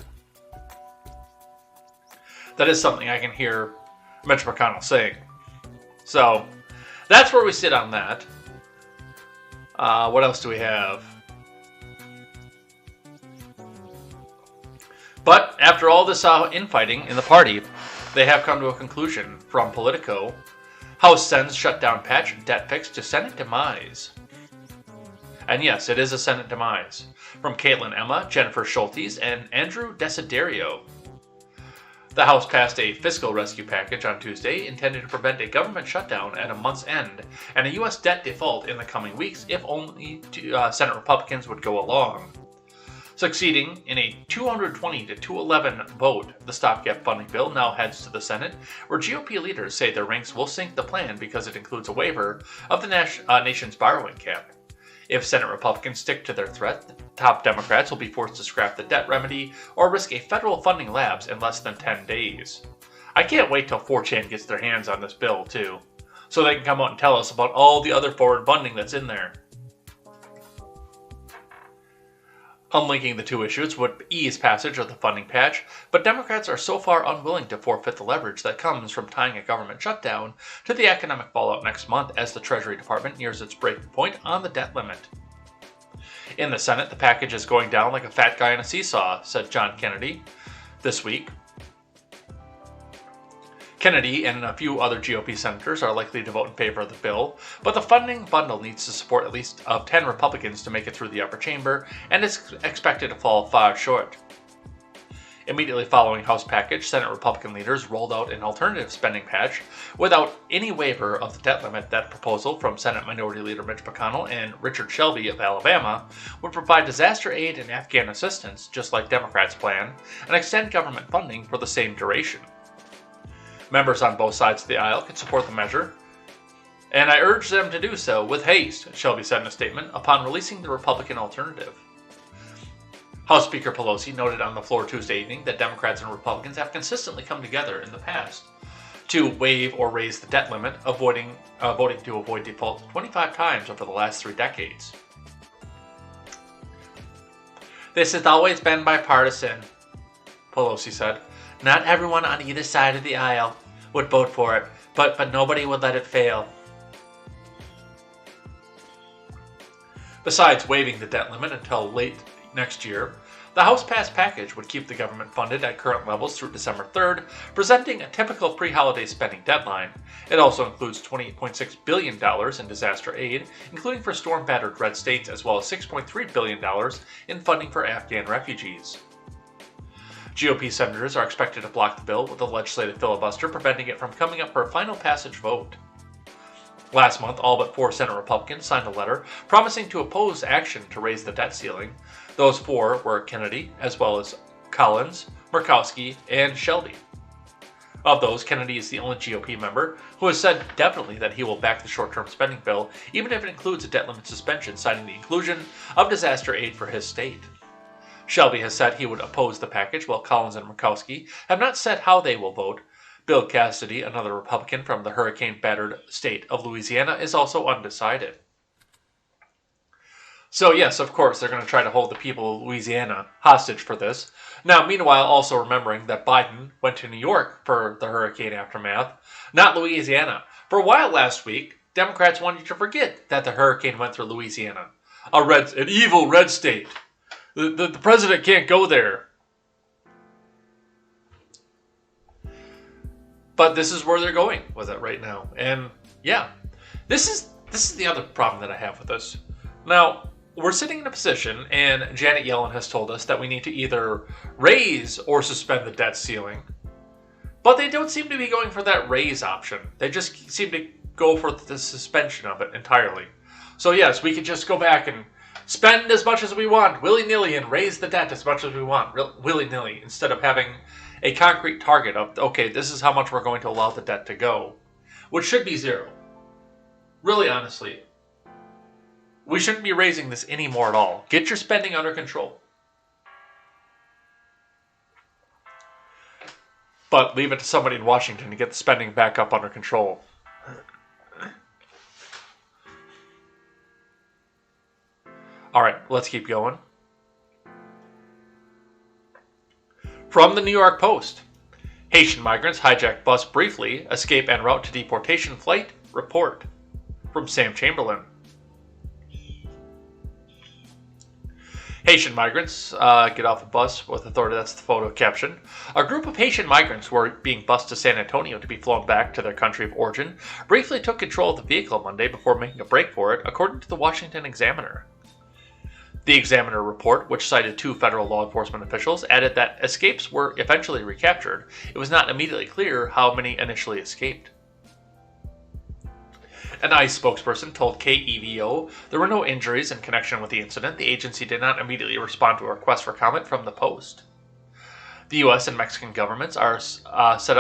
That is something I can hear Mitch McConnell saying. So, that's where we sit on that. What else do we have? But after all this infighting in the party, they have come to a conclusion. From Politico, House sends shutdown patch debt fix to Senate demise. And yes, it is a Senate demise. From Caitlin Emma, Jennifer Schultes, and Andrew Desiderio. The House passed a fiscal rescue package on Tuesday intended to prevent a government shutdown at a month's end and a U.S. debt default in the coming weeks if only Senate Republicans would go along. Succeeding in a 220 to 211 vote, the stopgap funding bill now heads to the Senate, where GOP leaders say their ranks will sink the plan because it includes a waiver of the nation's borrowing cap. If Senate Republicans stick to their threat, the top Democrats will be forced to scrap the debt remedy or risk a federal funding lapse in less than 10 days. I can't wait till 4chan gets their hands on this bill, too, so they can come out and tell us about all the other forward funding that's in there. Unlinking the two issues would ease passage of the funding patch, but Democrats are so far unwilling to forfeit the leverage that comes from tying a government shutdown to the economic fallout next month as the Treasury Department nears its breaking point on the debt limit. In the Senate, the package is going down like a fat guy on a seesaw, said John Kennedy this week. Kennedy and a few other GOP senators are likely to vote in favor of the bill, but the funding bundle needs to support at least 10 Republicans to make it through the upper chamber and is expected to fall far short. Immediately following House package, Senate Republican leaders rolled out an alternative spending patch without any waiver of the debt limit. That proposal from Senate Minority Leader Mitch McConnell and Richard Shelby of Alabama would provide disaster aid and Afghan assistance, just like Democrats' plan, and extend government funding for the same duration. Members on both sides of the aisle could support the measure, and I urge them to do so with haste, Shelby said in a statement upon releasing the Republican alternative. House Speaker Pelosi noted on the floor Tuesday evening that Democrats and Republicans have consistently come together in the past to waive or raise the debt limit, voting to avoid default 25 times over the last 3 decades. This has always been bipartisan, Pelosi said. Not everyone on either side of the aisle would vote for it, but nobody would let it fail. Besides waiving the debt limit until late next year, the House-passed package would keep the government funded at current levels through December 3rd, presenting a typical pre-holiday spending deadline. It also includes $28.6 billion in disaster aid, including for storm-battered red states, as well as $6.3 billion in funding for Afghan refugees. GOP senators are expected to block the bill with a legislative filibuster, preventing it from coming up for a final passage vote. Last month, all but 4 Senate Republicans signed a letter promising to oppose action to raise the debt ceiling. Those 4 were Kennedy, as well as Collins, Murkowski, and Shelby. Of those, Kennedy is the only GOP member who has said definitely that he will back the short-term spending bill, even if it includes a debt limit suspension, citing the inclusion of disaster aid for his state. Shelby has said he would oppose the package, while Collins and Murkowski have not said how they will vote. Bill Cassidy, another Republican from the hurricane-battered state of Louisiana, is also undecided. So yes, of course, they're going to try to hold the people of Louisiana hostage for this. Now, meanwhile, also remembering that Biden went to New York for the hurricane aftermath, not Louisiana. For a while last week, Democrats wanted you to forget that the hurricane went through Louisiana, an evil red state. The president can't go there. But this is where they're going with it right now. And yeah, this is the other problem that I have with this. Now, we're sitting in a position, and Janet Yellen has told us that we need to either raise or suspend the debt ceiling. But they don't seem to be going for that raise option. They just seem to go for the suspension of it entirely. So yes, we could just go back and spend as much as we want, willy-nilly, and raise the debt as much as we want, willy-nilly, instead of having a concrete target of, okay, this is how much we're going to allow the debt to go, which should be 0. Really, honestly, we shouldn't be raising this anymore at all. Get your spending under control. But leave it to somebody in Washington to get the spending back up under control. All right, let's keep going. From the New York Post, Haitian migrants hijack bus briefly, escape en route to deportation flight, report. From Sam Chamberlain. Haitian migrants get off a bus with authority. That's the photo caption. A group of Haitian migrants who were being bused to San Antonio to be flown back to their country of origin briefly took control of the vehicle Monday before making a break for it, according to the Washington Examiner. The Examiner report, which cited 2 federal law enforcement officials, added that escapes were eventually recaptured. It was not immediately clear how many initially escaped. An ICE spokesperson told KEVO there were no injuries in connection with the incident. The agency did not immediately respond to a request for comment from the Post. The U.S. and Mexican governments are set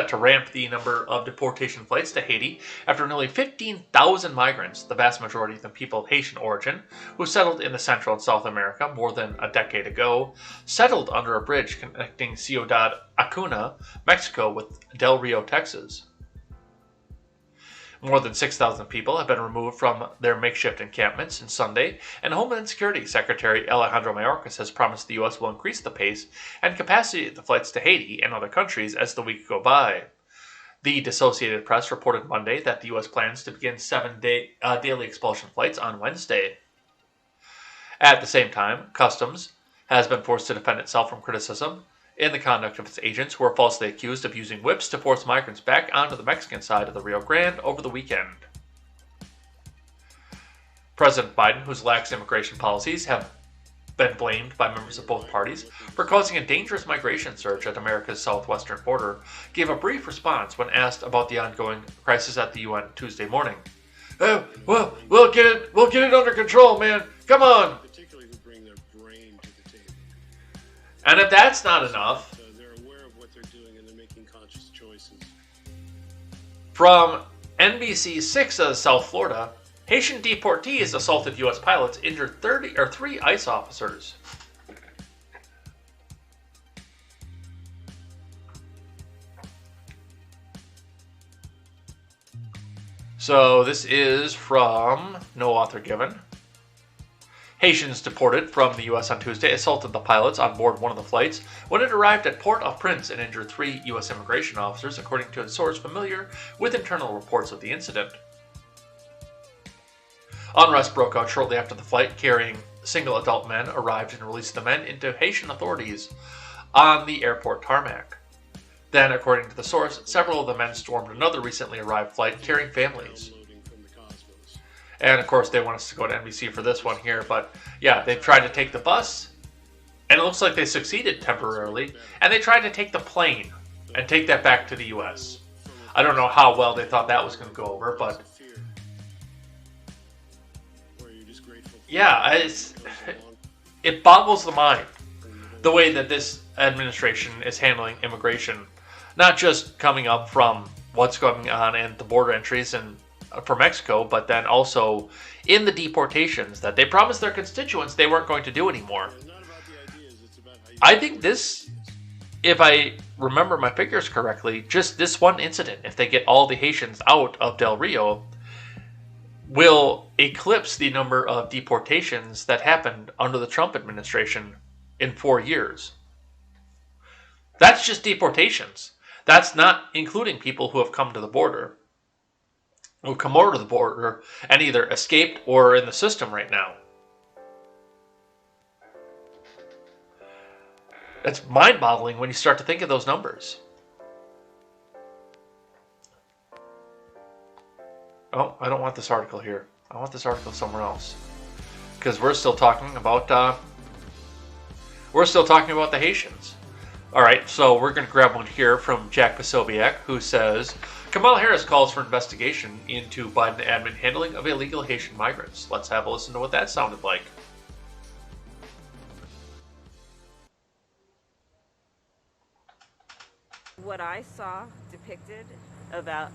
to ramp the number of deportation flights to Haiti after nearly 15,000 migrants, the vast majority of them people of Haitian origin, who settled in the Central and South America more than a decade ago, settled under a bridge connecting Ciudad Acuna, Mexico, with Del Rio, Texas. More than 6,000 people have been removed from their makeshift encampments since Sunday, and Homeland Security Secretary Alejandro Mayorkas has promised the U.S. will increase the pace and capacity of the flights to Haiti and other countries as the weeks go by. The Associated Press reported Monday that the U.S. plans to begin 7 daily expulsion flights on Wednesday. At the same time, Customs has been forced to defend itself from criticism in the conduct of its agents, who were falsely accused of using whips to force migrants back onto the Mexican side of the Rio Grande over the weekend. President Biden, whose lax immigration policies have been blamed by members of both parties for causing a dangerous migration surge at America's southwestern border, gave a brief response when asked about the ongoing crisis at the UN Tuesday morning. Well, we'll get it under control, man. Come on. And if that's not enough, they're aware of what they're doing and they're making conscious choices. From NBC 6 of South Florida, Haitian deportees assaulted U.S. pilots, injured 3 ICE officers. So this is from no author given. Haitians deported from the U.S. on Tuesday assaulted the pilots on board one of the flights when it arrived at Port-au-Prince and injured 3 U.S. immigration officers, according to a source familiar with internal reports of the incident. Unrest broke out shortly after the flight carrying single adult men arrived and released the men into Haitian authorities on the airport tarmac. Then, according to the source, several of the men stormed another recently arrived flight carrying families. And of course, they want us to go to NBC for this one here. But yeah, they tried to take the bus, and it looks like they succeeded temporarily. And they tried to take the plane and take that back to the U.S. I don't know how well they thought that was going to go over, but yeah, it boggles the mind the way that this administration is handling immigration, not just coming up from what's going on in the border entries and for Mexico, but then also in the deportations that they promised their constituents they weren't going to do anymore. I think this, if I remember my figures correctly, just this one incident, if they get all the Haitians out of Del Rio, will eclipse the number of deportations that happened under the Trump administration in 4 years. That's just deportations. That's not including people who have come to the border, who come over to the border and either escaped or are in the system right now. It's mind-boggling when you start to think of those numbers. Oh, I don't want this article here. I want this article somewhere else, because we're still talking about the Haitians. All right, so we're going to grab one here from Jack Posobiec, who says, Kamala Harris calls for investigation into Biden admin handling of illegal Haitian migrants. Let's have a listen to what that sounded like. What I saw depicted about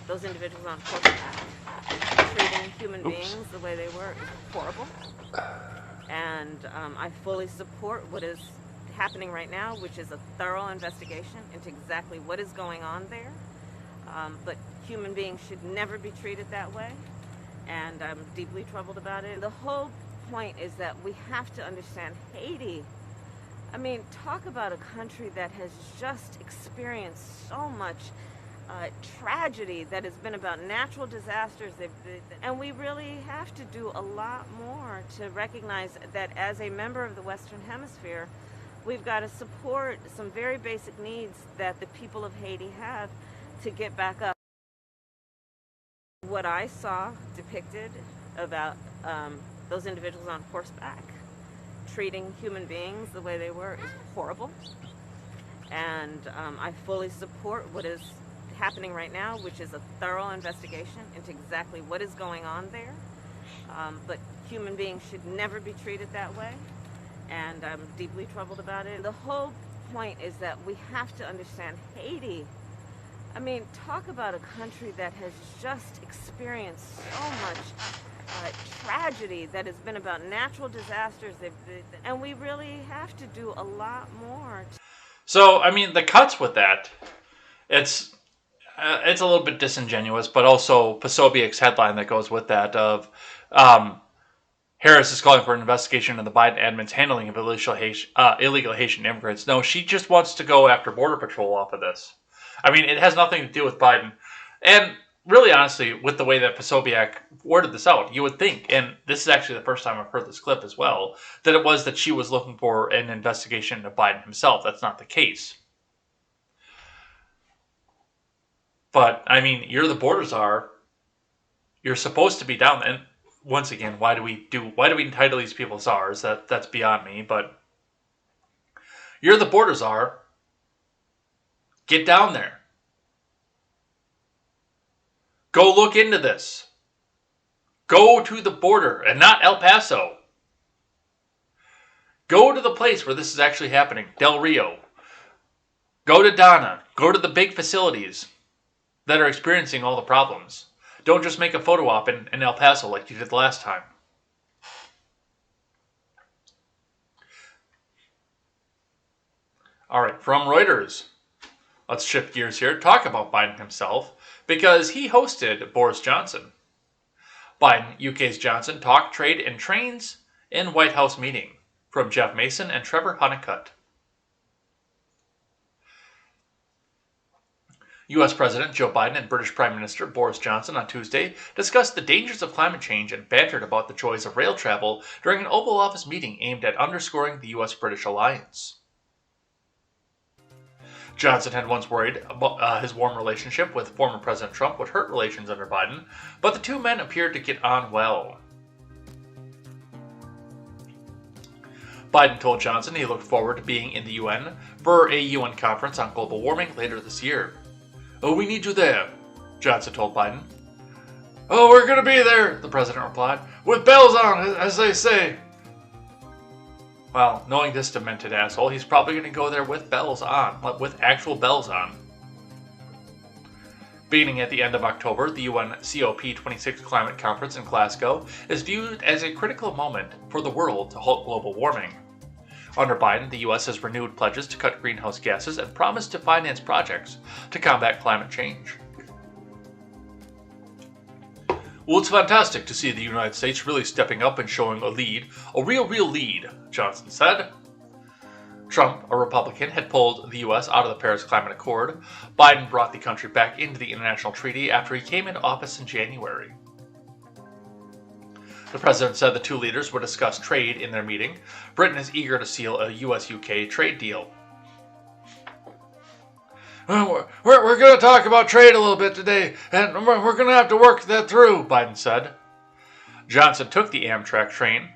those individuals on horseback treating human beings the way they were is horrible. And I fully support what is happening right now, which is a thorough investigation into exactly what is going on there. But human beings should never be treated that way, and I'm deeply troubled about it. The whole point is that we have to understand Haiti. I mean, talk about a country that has just experienced so much tragedy that has been about natural disasters, and we really have to do a lot more to recognize that as a member of the Western Hemisphere, we've got to support some very basic needs that the people of Haiti have to get back up. What I saw depicted about those individuals on horseback treating human beings the way they were is horrible. And I fully support what is happening right now, which is a thorough investigation into exactly what is going on there. But human beings should never be treated that way, and I'm deeply troubled about it. The whole point is that we have to understand Haiti. I mean, talk about a country that has just experienced so much tragedy that has been about natural disasters, and we really have to do a lot more. So, I mean, the cuts with that, it's a little bit disingenuous, but also Posobiec's headline that goes with that of Harris is calling for an investigation into the Biden admin's handling of illegal Haitian immigrants. No, she just wants to go after Border Patrol off of this. I mean, it has nothing to do with Biden. And really, honestly, with the way that Posobiec worded this out, you would think, and this is actually the first time I've heard this clip as well, that it was that she was looking for an investigation into Biden himself. That's not the case. But, I mean, you're the border czar. You're supposed to be down there. And once again, why do we entitle these people czars? That's beyond me, but you're the border czar. Get down there. Go look into this. Go to the border, and not El Paso. Go to the place where this is actually happening, Del Rio. Go to Donna. Go to the big facilities that are experiencing all the problems. Don't just make a photo op in El Paso like you did the last time. All right, from Reuters. Let's shift gears here. Talk about Biden himself, because he hosted Boris Johnson. Biden, UK's Johnson, talked trade and trains in White House meeting. From Jeff Mason and Trevor Honeycutt. U.S. President Joe Biden and British Prime Minister Boris Johnson on Tuesday discussed the dangers of climate change and bantered about the joys of rail travel during an Oval Office meeting aimed at underscoring the U.S.-British alliance. Johnson had once worried about his warm relationship with former President Trump would hurt relations under Biden, but the two men appeared to get on well. Biden told Johnson he looked forward to being in the UN for a UN conference on global warming later this year. "Oh, we need you there," Johnson told Biden. "Oh, we're going to be there," the president replied, "with bells on, as they say." Well, knowing this demented asshole, he's probably going to go there with bells on, with actual bells on. Beginning at the end of October, the UN COP26 climate conference in Glasgow is viewed as a critical moment for the world to halt global warming. Under Biden, the U.S. has renewed pledges to cut greenhouse gases and promised to finance projects to combat climate change. "Well, it's fantastic to see the United States really stepping up and showing a lead, a real lead," Johnson said. Trump, a Republican, had pulled the U.S. out of the Paris Climate Accord. Biden brought the country back into the international treaty after he came into office in January. The president said the two leaders would discuss trade in their meeting. Britain is eager to seal a U.S.-UK trade deal. "We're going to talk about trade a little bit today, and we're going to have to work that through," Biden said. Johnson took the Amtrak train,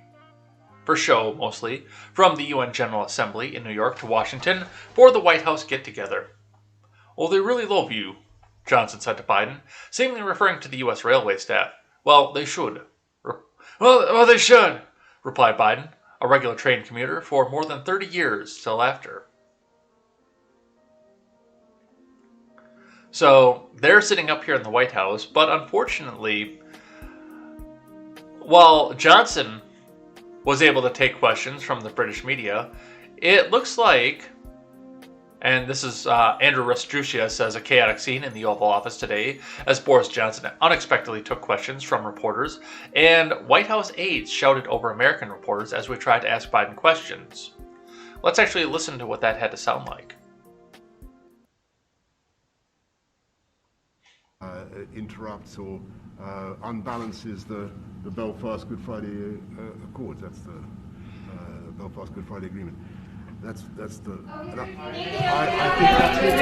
for show mostly, from the UN General Assembly in New York to Washington for the White House get-together. "Well, they really love you," Johnson said to Biden, seemingly referring to the U.S. railway staff. "Well, they should." Well, they should," replied Biden, a regular train commuter for more than 30 years till after. So they're sitting up here in the White House, but unfortunately, while Johnson was able to take questions from the British media, it looks like, and this is Andrew Restruccia says, a chaotic scene in the Oval Office today as Boris Johnson unexpectedly took questions from reporters, and White House aides shouted over American reporters as we tried to ask Biden questions. Let's actually listen to what that had to sound like. Interrupts or unbalances the Belfast Good Friday Accords. That's the Belfast Good Friday Agreement. That's the. I think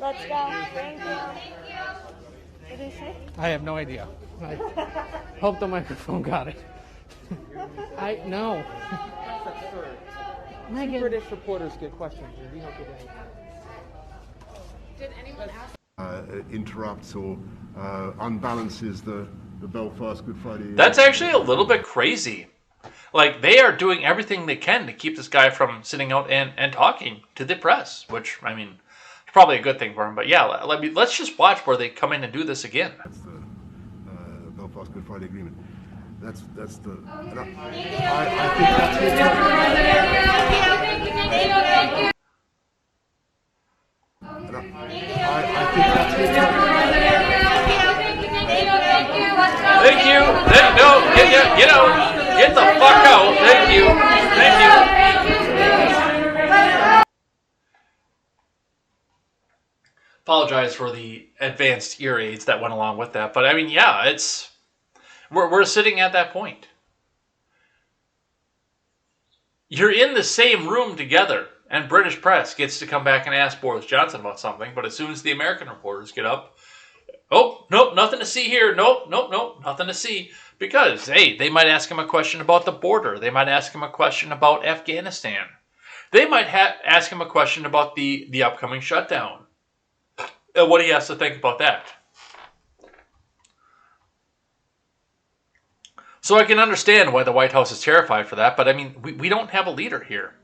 Let's go. Thank you. What did he say? I have no idea. I hope the microphone got it. I know. Megan. British reporters get questions, and we don't get any. Did anyone ask? Interrupts or unbalances the Belfast Good Friday. That's actually a little bit crazy. Like, they are doing everything they can to keep this guy from sitting out and talking to the press, which, I mean, it's probably a good thing for him. But yeah, let's just watch where they come in and do this again. That's the Belfast Good Friday Agreement. That's the. I think Thank you. No, get the fuck out. Thank you. Thank you. Apologize for the advanced ear aids that went along with that, but I mean, yeah, we're sitting at that point. You're in the same room together, and British press gets to come back and ask Boris Johnson about something, but as soon as the American reporters get up, oh, nope, nothing to see here. Nope, nothing to see. Because, hey, they might ask him a question about the border. They might ask him a question about Afghanistan. They might ask him a question about the upcoming shutdown. What he has to think about that. So I can understand why the White House is terrified for that, but I mean, we don't have a leader here.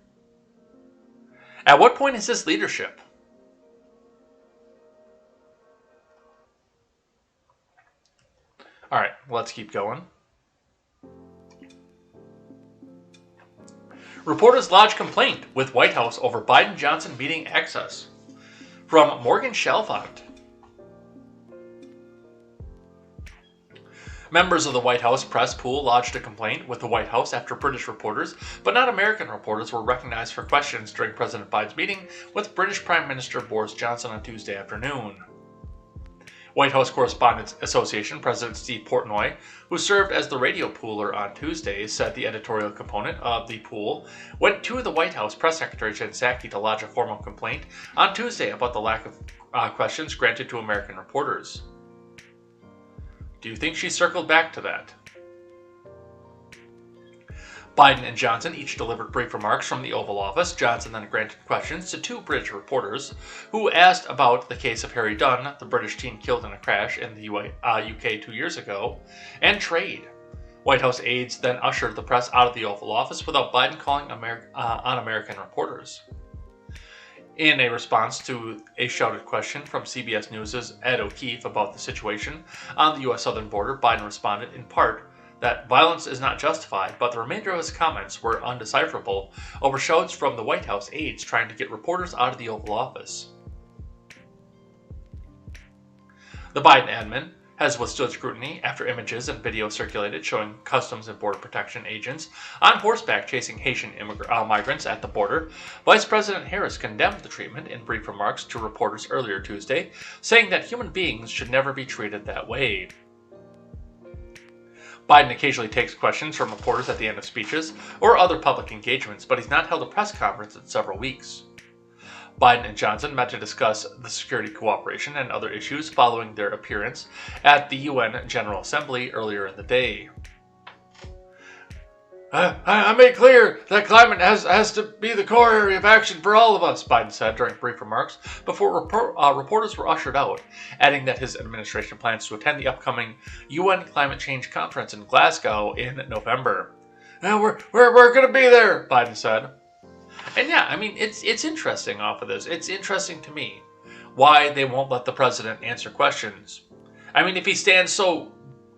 At what point is this leadership? All right, let's keep going. Reporters lodge complaint with White House over Biden-Johnson meeting access. From Morgan Chalfont. Members of the White House press pool lodged a complaint with the White House after British reporters, but not American reporters, were recognized for questions during President Biden's meeting with British Prime Minister Boris Johnson on Tuesday afternoon. White House Correspondents Association President Steve Portnoy, who served as the radio pooler on Tuesday, said the editorial component of the pool went to the White House Press Secretary Jen Psaki to lodge a formal complaint on Tuesday about the lack of questions granted to American reporters. Do you think she circled back to that? Biden and Johnson each delivered brief remarks from the Oval Office. Johnson then granted questions to two British reporters who asked about the case of Harry Dunn, the British teen killed in a crash in the UK 2 years ago, and trade. White House aides then ushered the press out of the Oval Office without Biden calling on American reporters. In a response to a shouted question from CBS News' Ed O'Keefe about the situation on the U.S. southern border, Biden responded in part that violence is not justified, but the remainder of his comments were undecipherable over shouts from the White House aides trying to get reporters out of the Oval Office. The Biden admin has withstood scrutiny after images and video circulated showing Customs and Border Protection agents on horseback chasing Haitian migrants at the border. Vice President Harris condemned the treatment in brief remarks to reporters earlier Tuesday, saying that human beings should never be treated that way. Biden occasionally takes questions from reporters at the end of speeches or other public engagements, but he's not held a press conference in several weeks. Biden and Johnson met to discuss the security cooperation and other issues following their appearance at the UN General Assembly earlier in the day. I made clear that climate has to be the core area of action for all of us, Biden said during brief remarks before reporters were ushered out, adding that his administration plans to attend the upcoming UN Climate Change Conference in Glasgow in November. We're going to be there, Biden said. And yeah, I mean, it's interesting off of this. It's interesting to me why they won't let the president answer questions. I mean, if he stands so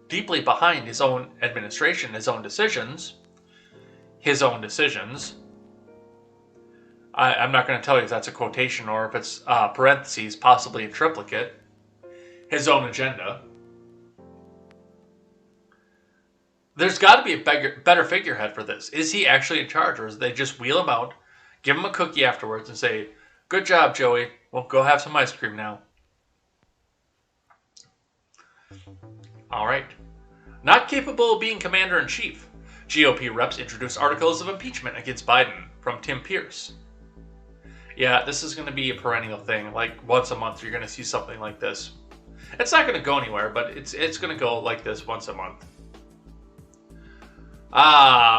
deeply behind his own administration, his own decisions, I'm not going to tell you if that's a quotation or if it's parentheses, possibly a triplicate, his own agenda. There's got to be a better figurehead for this. Is he actually in charge, or is they just wheel him out, give him a cookie afterwards, and say, "Good job, Joey. Well, go have some ice cream now." All right. Not capable of being commander-in-chief. GOP reps introduce articles of impeachment against Biden, from Tim Pierce. Yeah, this is going to be a perennial thing. Like, once a month, you're going to see something like this. It's not going to go anywhere, but it's going to go like this once a month.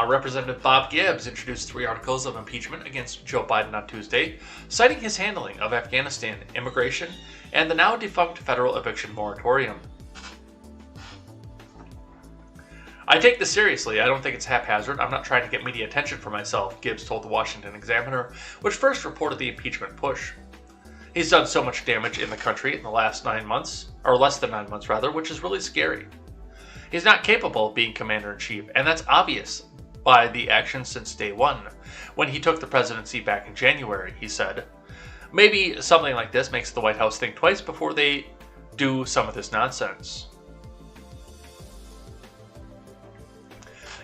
Representative Bob Gibbs introduced 3 articles of impeachment against Joe Biden on Tuesday, citing his handling of Afghanistan immigration and the now defunct federal eviction moratorium. "I take this seriously. I don't think it's haphazard. I'm not trying to get media attention for myself," Gibbs told the Washington Examiner, which first reported the impeachment push. "He's done so much damage in the country in the last 9 months, or less than 9 months rather, which is really scary. He's not capable of being commander-in-chief, and that's obvious by the actions since day one, when he took the presidency back in January," he said. "Maybe something like this makes the White House think twice before they do some of this nonsense."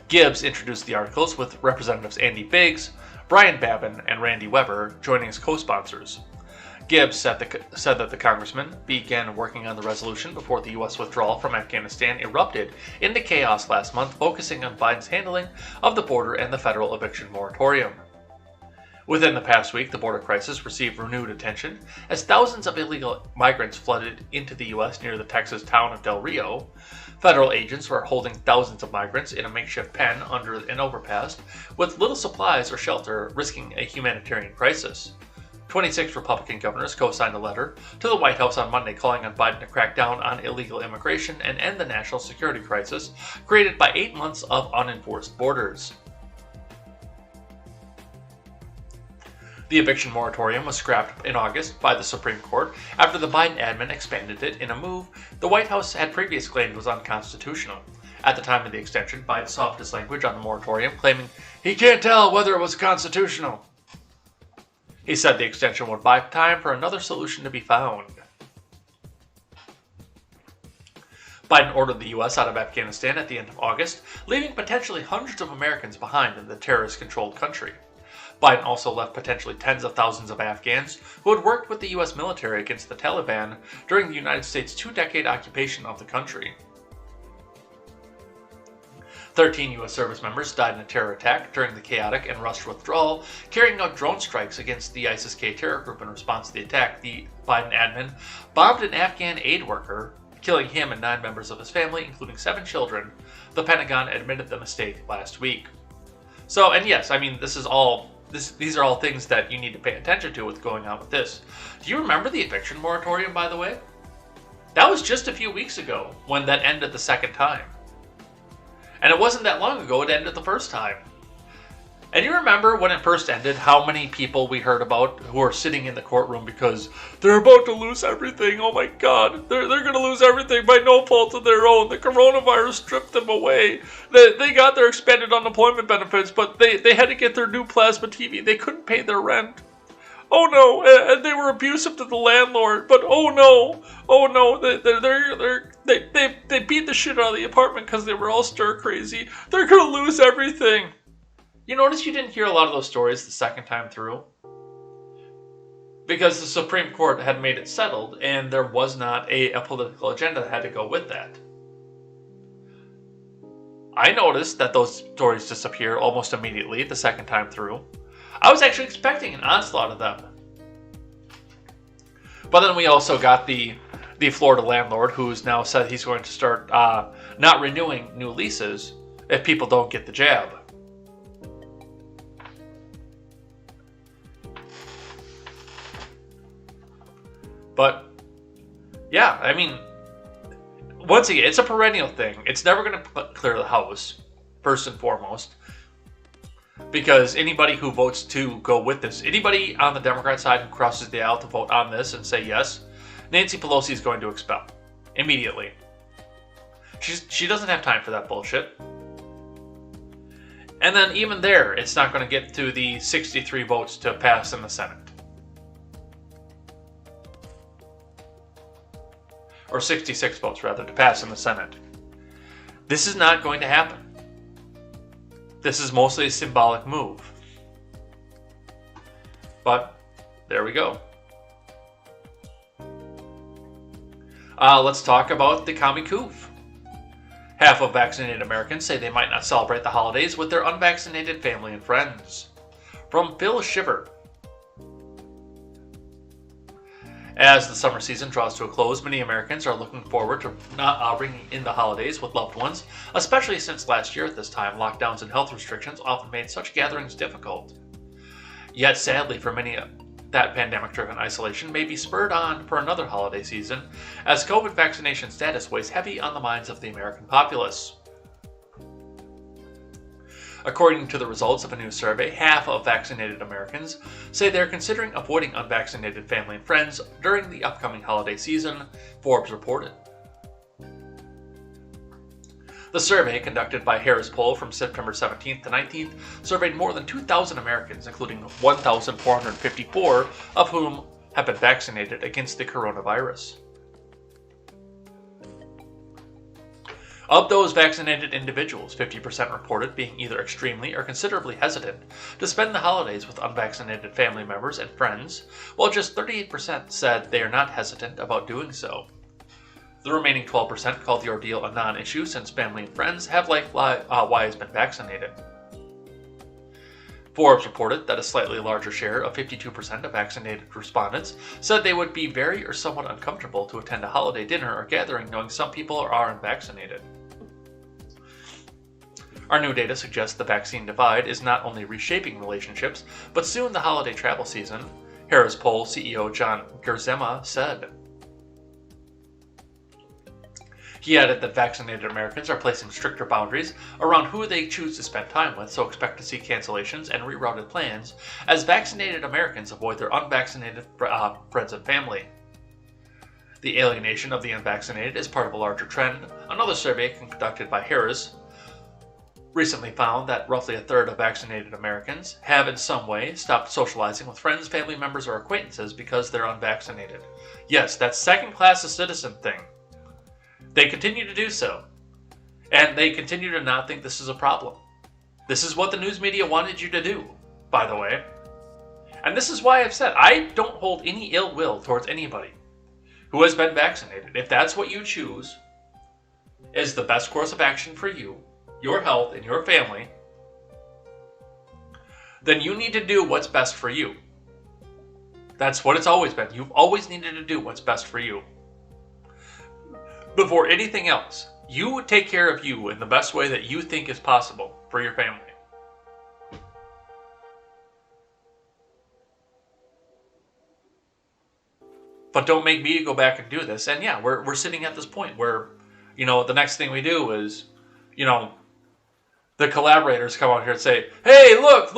Gibbs introduced the articles with Representatives Andy Biggs, Brian Babin, and Randy Weber joining as co-sponsors. Gibbs said that the congressman began working on the resolution before the U.S. withdrawal from Afghanistan erupted into chaos last month, focusing on Biden's handling of the border and the federal eviction moratorium. Within the past week, the border crisis received renewed attention as thousands of illegal migrants flooded into the U.S. near the Texas town of Del Rio. Federal agents were holding thousands of migrants in a makeshift pen under an overpass with little supplies or shelter, risking a humanitarian crisis. 26 Republican governors co-signed a letter to the White House on Monday calling on Biden to crack down on illegal immigration and end the national security crisis created by 8 months of unenforced borders. The eviction moratorium was scrapped in August by the Supreme Court after the Biden admin expanded it in a move the White House had previously claimed was unconstitutional. At the time of the extension, Biden softened his language on the moratorium, claiming he can't tell whether it was constitutional. He said the extension would buy time for another solution to be found. Biden ordered the U.S. out of Afghanistan at the end of August, leaving potentially hundreds of Americans behind in the terrorist-controlled country. Biden also left potentially tens of thousands of Afghans who had worked with the U.S. military against the Taliban during the United States' 2-decade occupation of the country. 13 U.S. service members died in a terror attack during the chaotic and rushed withdrawal, carrying out drone strikes against the ISIS-K terror group in response to the attack. The Biden admin bombed an Afghan aid worker, killing him and 9 members of his family, including 7 children. The Pentagon admitted the mistake last week. So, and yes, I mean, these are all things that you need to pay attention to what's going on with this. Do you remember the eviction moratorium, by the way? That was just a few weeks ago when that ended the second time. And it wasn't that long ago it ended the first time. And you remember when it first ended, how many people we heard about who are sitting in the courtroom because they're about to lose everything. Oh my God, they're going to lose everything by no fault of their own. The coronavirus stripped them away. They got their expanded unemployment benefits, but they had to get their new plasma TV. They couldn't pay their rent. Oh no, and they were abusive to the landlord. But oh no, they beat the shit out of the apartment because they were all stir crazy. They're gonna lose everything. You notice you didn't hear a lot of those stories the second time through? Because the Supreme Court had made it settled, and there was not a political agenda that had to go with that. I noticed that those stories disappear almost immediately the second time through. I was actually expecting an onslaught of them. But then we also got the Florida landlord who's now said he's going to start not renewing new leases if people don't get the jab. But, yeah, I mean, once again, it's a perennial thing. It's never going to clear the House, first and foremost. Because anybody who votes to go with this, anybody on the Democrat side who crosses the aisle to vote on this and say yes, Nancy Pelosi is going to expel immediately. She doesn't have time for that bullshit. And then even there, it's not going to get to the 63 votes to pass in the Senate. Or 66 votes, rather, to pass in the Senate. This is not going to happen. This is mostly a symbolic move. But, there we go. Let's talk about the commie coup. Half of vaccinated Americans say they might not celebrate the holidays with their unvaccinated family and friends. From Phil Shiver. As the summer season draws to a close, many Americans are looking forward to bringing in the holidays with loved ones, especially since last year at this time, lockdowns and health restrictions often made such gatherings difficult. Yet sadly for many, that pandemic-driven isolation may be spurred on for another holiday season, as COVID vaccination status weighs heavy on the minds of the American populace. According to the results of a new survey, half of vaccinated Americans say they're considering avoiding unvaccinated family and friends during the upcoming holiday season, Forbes reported. The survey, conducted by Harris Poll from September 17th to 19th, surveyed more than 2,000 Americans, including 1,454 of whom have been vaccinated against the coronavirus. Of those vaccinated individuals, 50% reported being either extremely or considerably hesitant to spend the holidays with unvaccinated family members and friends, while just 38% said they are not hesitant about doing so. The remaining 12% called the ordeal a non-issue since family and friends have likewise been vaccinated. Forbes reported that a slightly larger share of 52% of vaccinated respondents said they would be very or somewhat uncomfortable to attend a holiday dinner or gathering knowing some people are unvaccinated. Our new data suggests the vaccine divide is not only reshaping relationships, but soon the holiday travel season, Harris Poll CEO John Gerzema said. He added that vaccinated Americans are placing stricter boundaries around who they choose to spend time with, so expect to see cancellations and rerouted plans as vaccinated Americans avoid their unvaccinated friends and family. The alienation of the unvaccinated is part of a larger trend. Another survey conducted by Harris recently found that roughly a third of vaccinated Americans have in some way stopped socializing with friends, family members, or acquaintances because they're unvaccinated. Yes, that second-class citizen thing. They continue to do so. And they continue to not think this is a problem. This is what the news media wanted you to do, by the way. And this is why I've said I don't hold any ill will towards anybody who has been vaccinated. If that's what you choose is the best course of action for you, your health, and your family, then you need to do what's best for you. That's what it's always been. You've always needed to do what's best for you. Before anything else, you would take care of you in the best way that you think is possible for your family. But don't make me go back and do this. And yeah, we're sitting at this point where, the next thing we do is, the collaborators come out here and say, hey, look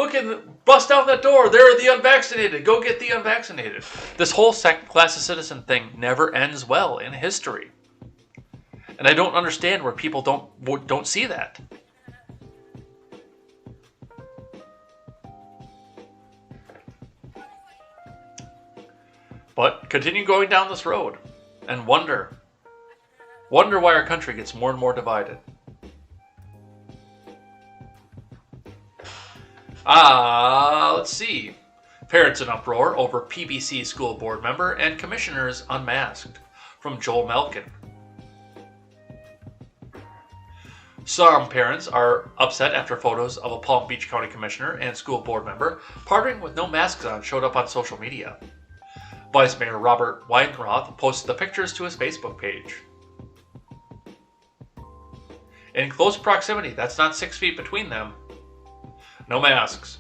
bust down that door. There are the unvaccinated. Go get the unvaccinated. This whole second-class citizen thing never ends well in history. And I don't understand where people don't see that. But continue going down this road and wonder why our country gets more and more divided. Let's see. Parents in uproar over PBC school board member and commissioners unmasked. From Joel Malkin. Some parents are upset after photos of a Palm Beach County commissioner and school board member partying with no masks on showed up on social media. Vice Mayor Robert Weinroth posted the pictures to his Facebook page. In close proximity, that's not 6 feet between them. No masks.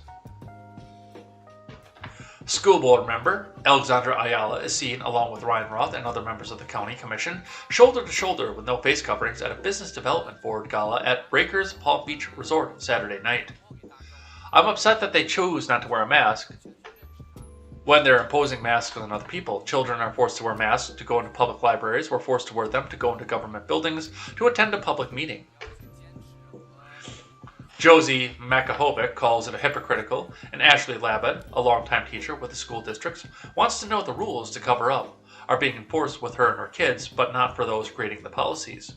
School board member Alexandra Ayala is seen, along with Ryan Roth and other members of the county commission, shoulder to shoulder with no face coverings at a business development board gala at Breakers Palm Beach Resort Saturday night. I'm upset that they chose not to wear a mask when they're imposing masks on other people. Children are forced to wear masks to go into public libraries. We're forced to wear them to go into government buildings, to attend a public meeting. Josie Makahovic calls it hypocritical, and Ashley Labette, a longtime teacher with the school districts, wants to know the rules to cover up are being enforced with her and her kids, but not for those creating the policies.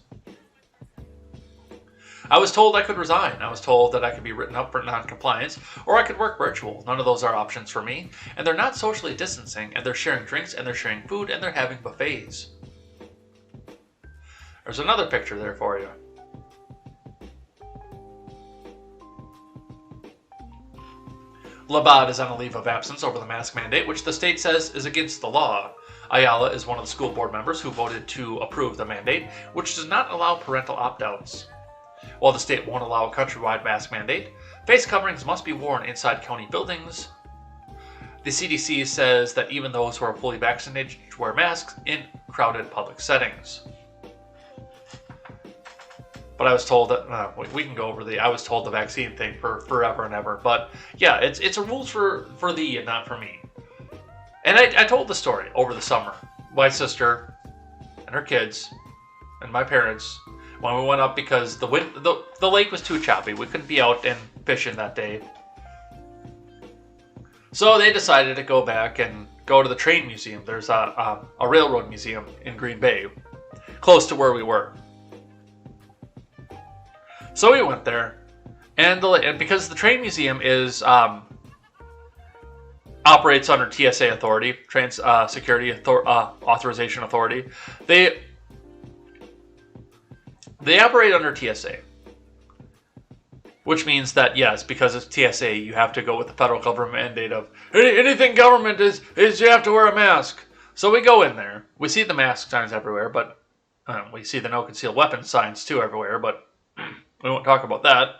I was told I could resign. I was told that I could be written up for non-compliance, or I could work virtual. None of those are options for me, and they're not socially distancing, and they're sharing drinks, and they're sharing food, and they're having buffets. There's another picture there for you. Leibt is on a leave of absence over the mask mandate, which the state says is against the law. Ayala is one of the school board members who voted to approve the mandate, which does not allow parental opt-outs. While the state won't allow a countrywide mask mandate, face coverings must be worn inside county buildings. The CDC says that even those who are fully vaccinated should wear masks in crowded public settings. But I was told that, we can go over I was told the vaccine thing for forever and ever. But yeah, it's a rules for thee and not for me. And I told the story over the summer. My sister and her kids and my parents, when we went up because the lake was too choppy. We couldn't be out and fishing that day. So they decided to go back and go to the train museum. There's a railroad museum in Green Bay, close to where we were. So we went there, and because the train museum is operates under TSA authority, Trans Security Authorization Authority, they operate under TSA, which means that yes, because it's TSA, you have to go with the federal government mandate of anything government is you have to wear a mask. So we go in there, we see the mask signs everywhere, but we see the no concealed weapons signs too everywhere, but we won't talk about that.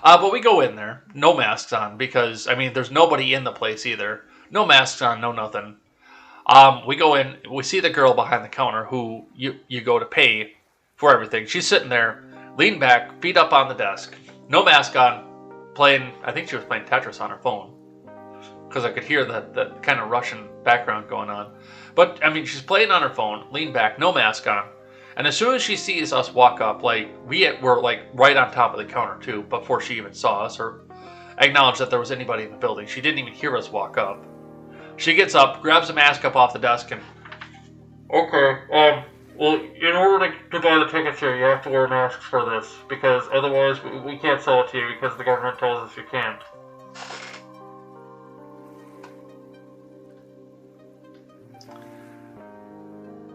But we go in there, no masks on, because, there's nobody in the place either. No masks on, no nothing. We go in, we see the girl behind the counter who you go to pay for everything. She's sitting there, leaned back, feet up on the desk, no mask on, playing, I think she was playing Tetris on her phone. Because I could hear that kind of Russian background going on. But, she's playing on her phone, leaned back, no mask on. And as soon as she sees us walk up, we were right on top of the counter too, before she even saw us or acknowledged that there was anybody in the building. She didn't even hear us walk up. She gets up, grabs a mask up off the desk, and okay, well, in order to buy the tickets here, you have to wear masks for this, because otherwise we can't sell it to you because the government tells us you can't.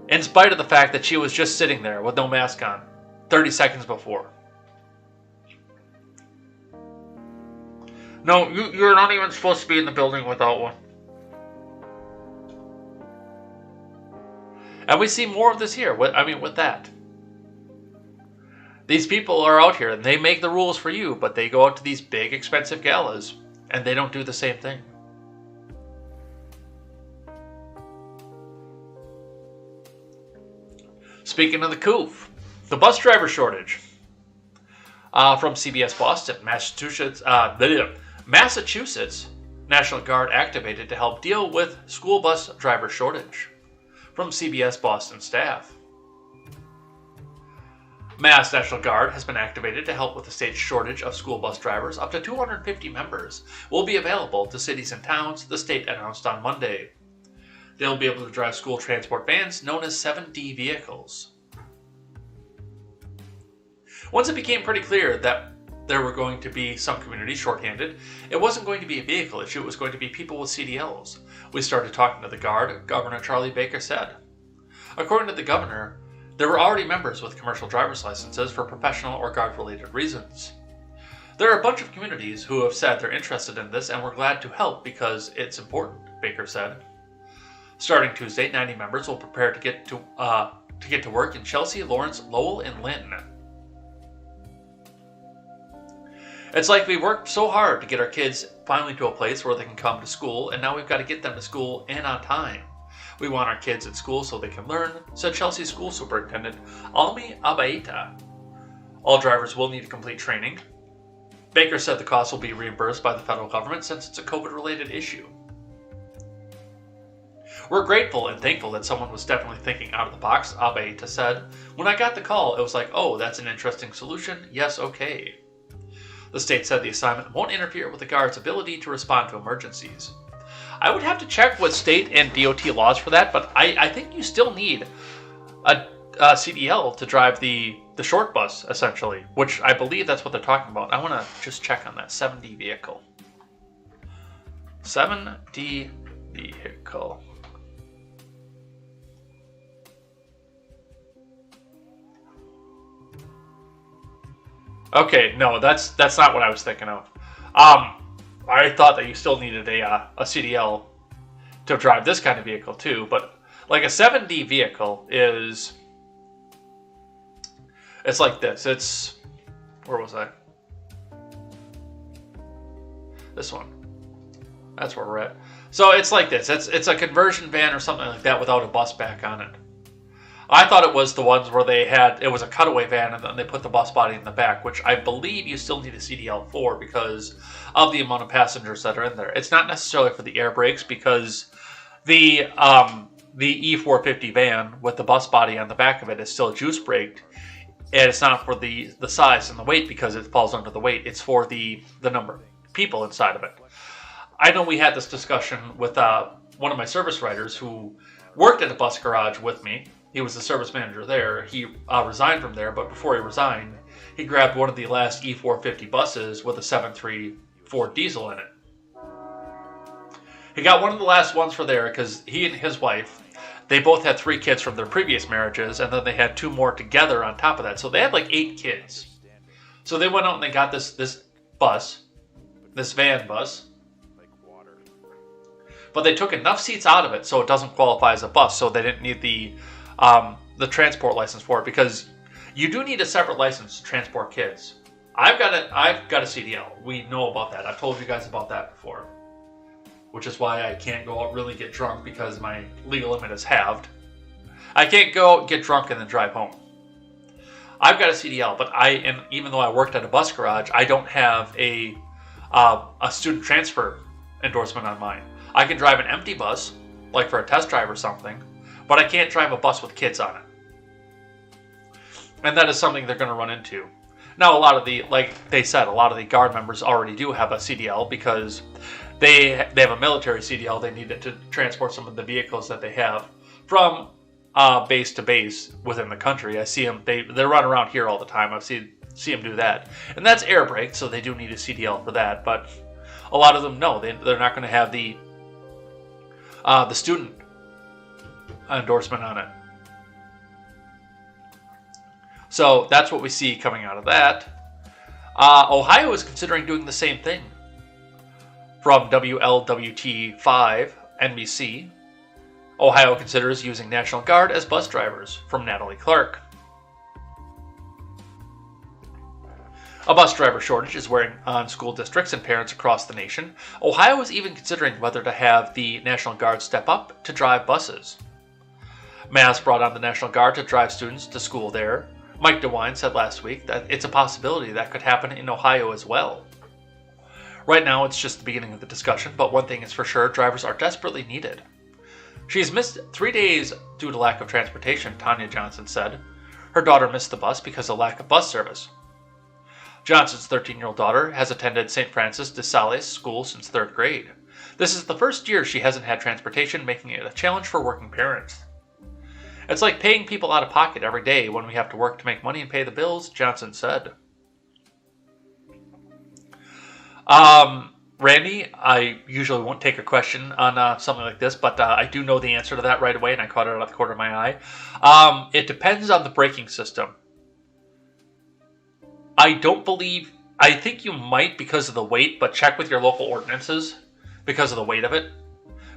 In spite of the fact that she was just sitting there with no mask on 30 seconds before. No, you're not even supposed to be in the building without one. And we see more of this here, with that. These people are out here and they make the rules for you, but they go out to these big expensive galas and they don't do the same thing. Speaking of the coup, the bus driver shortage. From CBS Boston, Massachusetts National Guard activated to help deal with school bus driver shortage. From CBS Boston staff. Mass National Guard has been activated to help with the state's shortage of school bus drivers. Up to 250 members will be available to cities and towns, the state announced on Monday. They'll be able to drive school transport vans known as 7D vehicles. Once it became pretty clear that there were going to be some communities shorthanded, it wasn't going to be a vehicle issue, it was going to be people with CDLs. We started talking to the Guard, Governor Charlie Baker said. According to the governor, there were already members with commercial driver's licenses for professional or Guard-related reasons. There are a bunch of communities who have said they're interested in this and we're glad to help because it's important, Baker said. Starting Tuesday, 90 members will prepare to get to work in Chelsea, Lawrence, Lowell, and Lynn. It's like we worked so hard to get our kids finally to a place where they can come to school, and now we've got to get them to school and on time. We want our kids at school so they can learn, said Chelsea School Superintendent Almi Abaita. All drivers will need to complete training. Baker said the cost will be reimbursed by the federal government since it's a COVID-related issue. We're grateful and thankful that someone was definitely thinking out of the box, Abaita said. When I got the call, it was like, oh, that's an interesting solution. Yes, okay. The state said the assignment won't interfere with the Guard's ability to respond to emergencies. I would have to check with state and DOT laws for that, but I think you still need a CDL to drive the short bus, essentially, which I believe that's what they're talking about. I want to just check on that 7D vehicle. 7D vehicle. Okay, no, that's not what I was thinking of. I thought that you still needed a CDL to drive this kind of vehicle too, but like a 7D vehicle it's like this. Where was I? This one. That's where we're at. So it's like this. It's a conversion van or something like that without a bus back on it. I thought it was the ones where it was a cutaway van and then they put the bus body in the back, which I believe you still need a CDL for because of the amount of passengers that are in there. It's not necessarily for the air brakes because the E450 van with the bus body on the back of it is still juice braked, and it's not for the size and the weight because it falls under the weight. It's for the number of people inside of it. I know we had this discussion with one of my service writers who worked at a bus garage with me. He was the service manager there. He resigned from there, but before he resigned, he grabbed one of the last E450 buses with a 7.3 Ford diesel in it. He got one of the last ones for there because he and his wife, they both had 3 kids from their previous marriages, and then they had 2 more together on top of that. So they had like 8 kids. So they went out and they got this bus, this van bus, but they took enough seats out of it so it doesn't qualify as a bus, so they didn't need the transport license for it, because you do need a separate license to transport kids. I've got a CDL. We know about that. I've told you guys about that before, which is why I can't go out really get drunk because my legal limit is halved. I can't go get drunk and then drive home. I've got a CDL, but even though I worked at a bus garage, I don't have a student transfer endorsement on mine. I can drive an empty bus, like for a test drive or something, but I can't drive a bus with kids on it. And that is something they're going to run into. Now, like they said, a lot of the Guard members already do have a CDL because they have a military CDL. They need it to transport some of the vehicles that they have from base to base within the country. I see them, they run around here all the time. I see them do that. And that's air braked, so they do need a CDL for that. But a lot of them, no, they're not going to have the student endorsement on it. So that's what we see coming out of that. Ohio is considering doing the same thing. From WLWT5 NBC, Ohio considers using National Guard as bus drivers. From Natalie Clark. A bus driver shortage is weighing on school districts and parents across the nation. Ohio is even considering whether to have the National Guard step up to drive buses. Mass brought on the National Guard to drive students to school there. Mike DeWine said last week that it's a possibility that could happen in Ohio as well. Right now, it's just the beginning of the discussion, but one thing is for sure, drivers are desperately needed. She's missed 3 days due to lack of transportation, Tanya Johnson said. Her daughter missed the bus because of lack of bus service. Johnson's 13-year-old daughter has attended St. Francis de Sales school since 3rd grade. This is the first year she hasn't had transportation, making it a challenge for working parents. It's like paying people out of pocket every day when we have to work to make money and pay the bills, Johnson said. Randy, I usually won't take a question on something like this, but I do know the answer to that right away, and I caught it out of the corner of my eye. It depends on the braking system. I think you might because of the weight, but check with your local ordinances because of the weight of it.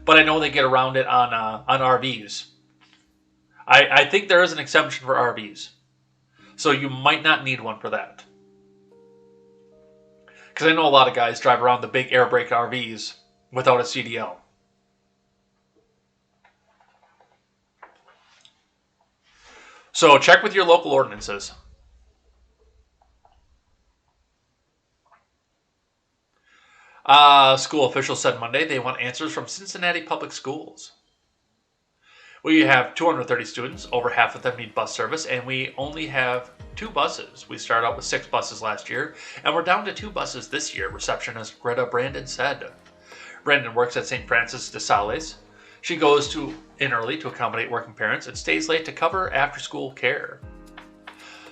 But I know they get around it on RVs. I think there is an exemption for RVs. So you might not need one for that. Because I know a lot of guys drive around the big air brake RVs without a CDL. So check with your local ordinances. School officials said Monday they want answers from Cincinnati Public Schools. We have 230 students, over half of them need bus service, and we only have 2 buses. We started out with 6 buses last year, and we're down to 2 buses this year, receptionist Greta Brandon said. Brandon works at St. Francis de Sales. She goes in early to accommodate working parents and stays late to cover after-school care.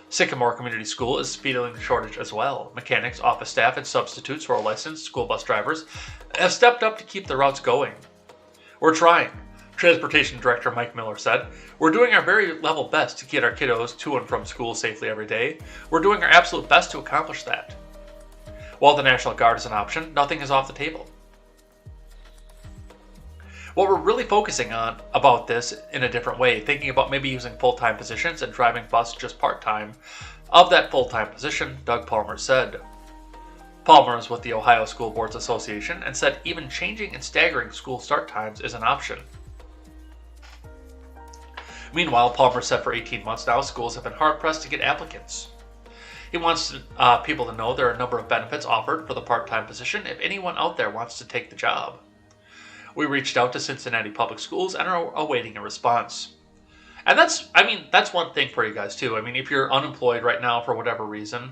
Sycamore Community School is feeling the shortage as well. Mechanics, office staff, and substitutes who are licensed school bus drivers have stepped up to keep the routes going. We're trying, Transportation Director Mike Miller said. We're doing our very level best to get our kiddos to and from school safely every day. We're doing our absolute best to accomplish that. While the National Guard is an option, nothing is off the table. What we're really focusing on about this in a different way, thinking about maybe using full-time positions and driving bus just part-time. Of that full-time position, Doug Palmer said. Palmer is with the Ohio School Boards Association and said even changing and staggering school start times is an option. Meanwhile, Palmer said for 18 months now, schools have been hard-pressed to get applicants. He wants people to know there are a number of benefits offered for the part-time position if anyone out there wants to take the job. We reached out to Cincinnati Public Schools and are awaiting a response. And that's one thing for you guys too. I mean, if you're unemployed right now for whatever reason,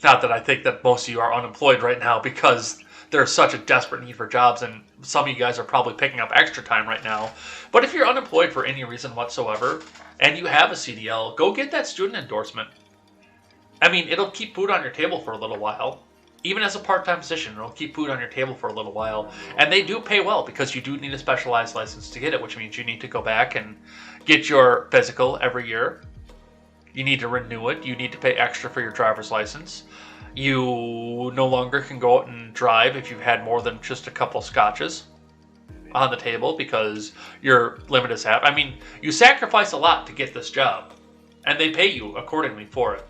not that I think that most of you are unemployed right now because there's such a desperate need for jobs, and some of you guys are probably picking up extra time right now. But if you're unemployed for any reason whatsoever, and you have a CDL, go get that student endorsement. I mean, it'll keep food on your table for a little while. Even as a part-time position, it'll keep food on your table for a little while. And they do pay well because you do need a specialized license to get it, which means you need to go back and get your physical every year. You need to renew it. You need to pay extra for your driver's license. You no longer can go out and drive if you've had more than just a couple scotches on the table because your limit is half. I mean, you sacrifice a lot to get this job, and they pay you accordingly for it.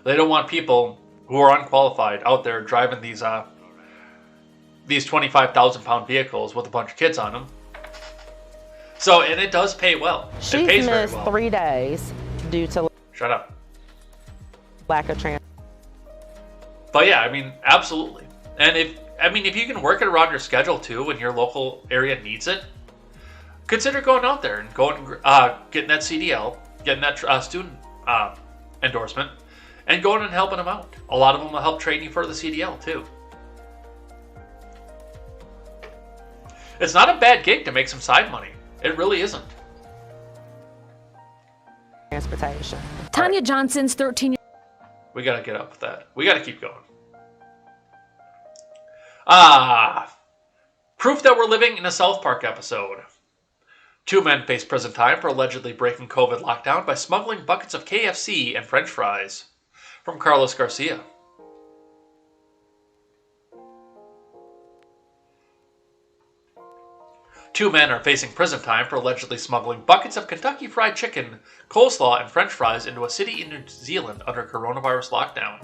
They don't want people who are unqualified out there driving these 25,000-pound vehicles with a bunch of kids on them. So, and it does pay well. She's missed 3 days due to shut up. Lack of transport. But yeah, I mean, absolutely. And if you can work it around your schedule too, when your local area needs it, consider going out there and going getting that CDL, getting that student endorsement, and going and helping them out. A lot of them will help train you for the CDL too. It's not a bad gig to make some side money. It really isn't. Transportation. Tanya Johnson's 13 year. We gotta get up with that. We gotta keep going. Proof that we're living in a South Park episode. 2 men face prison time for allegedly breaking COVID lockdown by smuggling buckets of KFC and French fries. From Carlos Garcia. Two men are facing prison time for allegedly smuggling buckets of Kentucky Fried Chicken, coleslaw, and French fries into a city in New Zealand under coronavirus lockdown.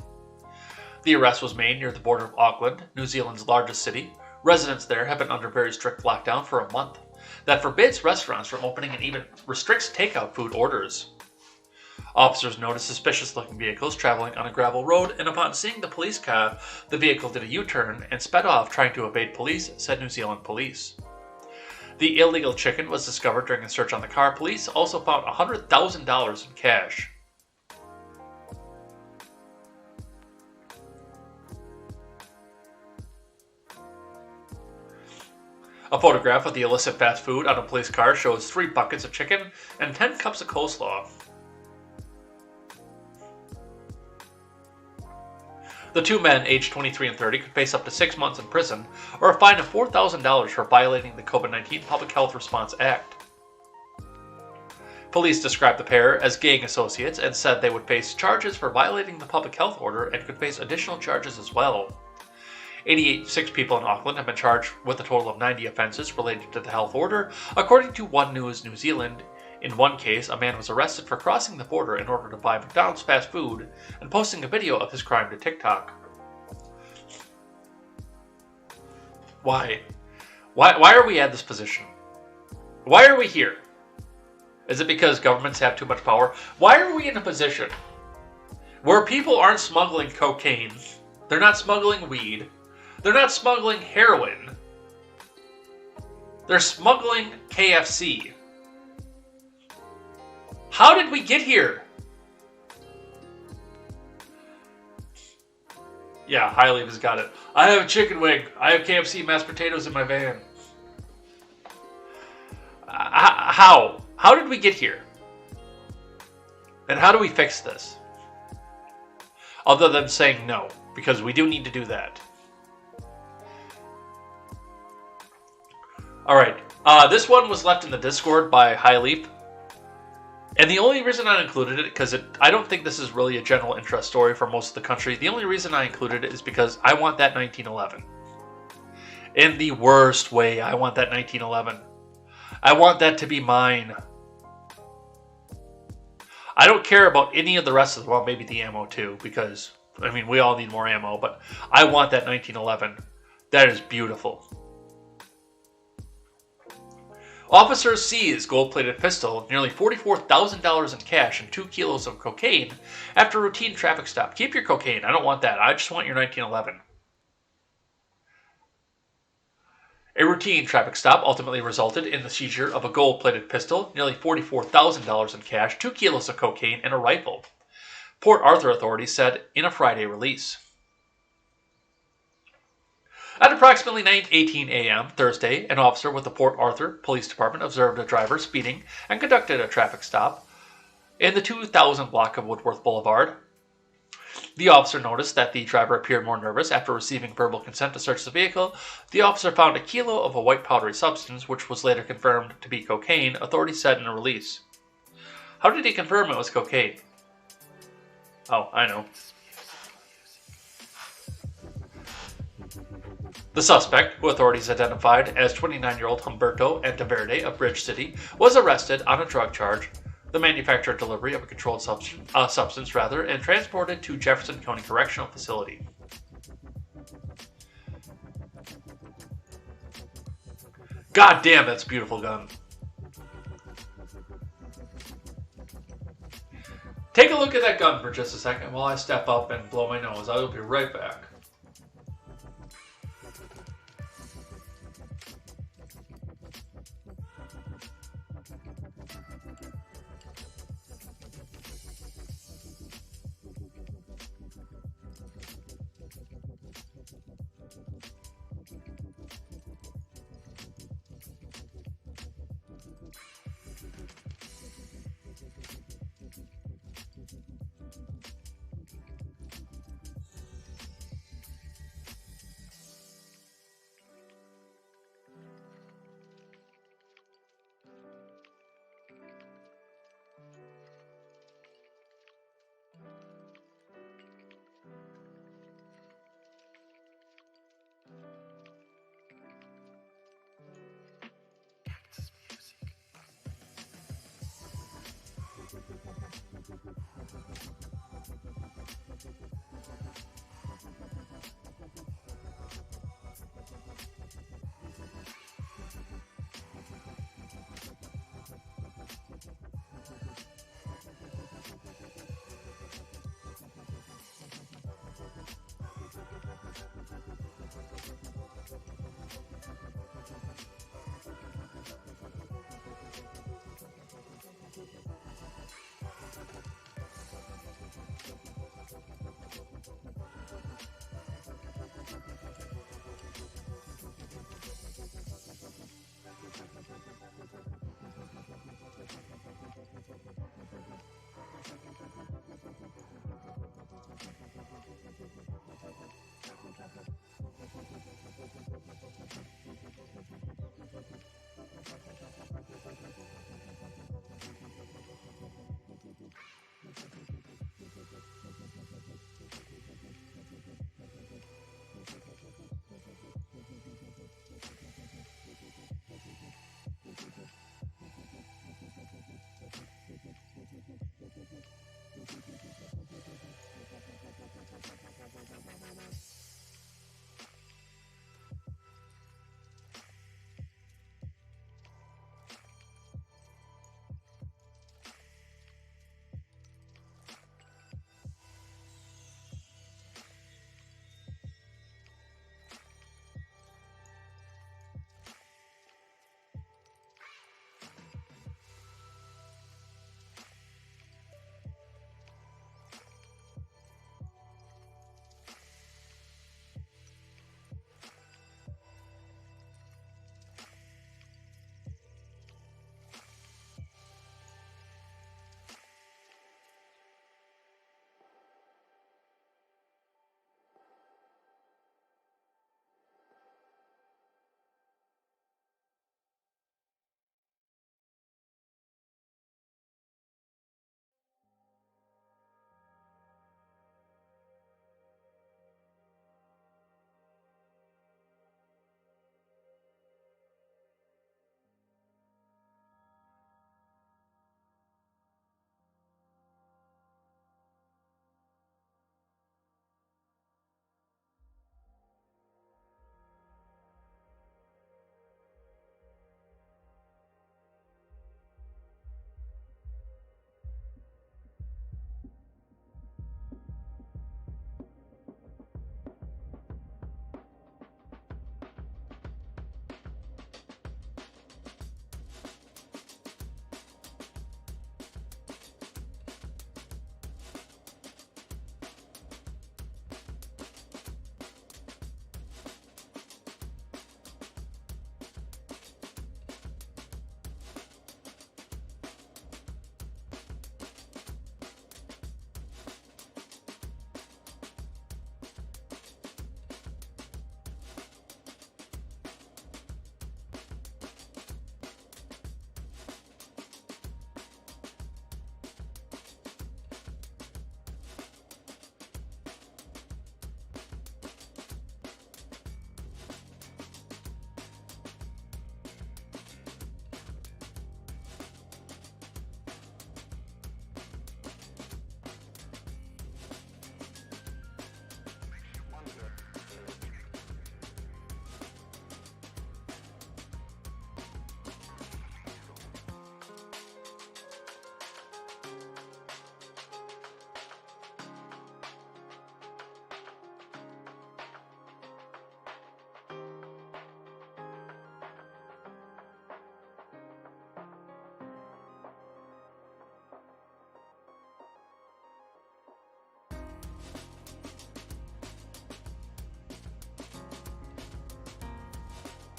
The arrest was made near the border of Auckland, New Zealand's largest city. Residents there have been under very strict lockdown for a month that forbids restaurants from opening and even restricts takeout food orders. Officers noticed suspicious-looking vehicles traveling on a gravel road, and upon seeing the police car, the vehicle did a U-turn and sped off trying to evade police, said New Zealand police. The illegal chicken was discovered during a search on the car. Police also found $100,000 in cash. A photograph of the illicit fast food on a police car shows 3 buckets of chicken and 10 cups of coleslaw. The 2 men, aged 23 and 30, could face up to 6 months in prison or a fine of $4,000 for violating the COVID-19 Public Health Response Act. Police described the pair as gang associates and said they would face charges for violating the public health order and could face additional charges as well. 86 people in Auckland have been charged with a total of 90 offenses related to the health order, according to One News New Zealand In one case, a man was arrested for crossing the border in order to buy McDonald's fast food and posting a video of his crime to TikTok. Why? Why are we at this position? Why are we here? Is it because governments have too much power? Why are we in a position where people aren't smuggling cocaine, they're not smuggling weed, they're not smuggling heroin, they're smuggling KFC? How did we get here? Yeah, Leibt has got it. I have a chicken wing. I have KFC mashed potatoes in my van. How? How did we get here? And how do we fix this? Other than saying no, because we do need to do that. Alright, this one was left in the Discord by Leibt. And the only reason I included it, because I don't think this is really a general interest story for most of the country. The only reason I included it is because I want that 1911. In the worst way, I want that 1911. I want that to be mine. I don't care about any of the rest of the, well, maybe the ammo too, because, I mean, we all need more ammo, but I want that 1911. That is beautiful. Officers seize gold-plated pistol, nearly $44,000 in cash, and 2 kilos of cocaine after routine traffic stop. Keep your cocaine. I don't want that. I just want your 1911. A routine traffic stop ultimately resulted in the seizure of a gold-plated pistol, nearly $44,000 in cash, 2 kilos of cocaine, and a rifle, Port Arthur authorities said in a Friday release. At approximately 9:18 a.m. Thursday, an officer with the Port Arthur Police Department observed a driver speeding and conducted a traffic stop in the 2000 block of Woodworth Boulevard. The officer noticed that the driver appeared more nervous after receiving verbal consent to search the vehicle. The officer found a kilo of a white powdery substance, which was later confirmed to be cocaine, authorities said in a release. How did he confirm it was cocaine? Oh, I know. The suspect, who authorities identified as 29-year-old Humberto Anteverde of Bridge City, was arrested on a drug charge, the manufacture and delivery of a controlled substance, and transported to Jefferson County Correctional Facility. God damn, that's a beautiful gun. Take a look at that gun for just a second while I step up and blow my nose. I will be right back.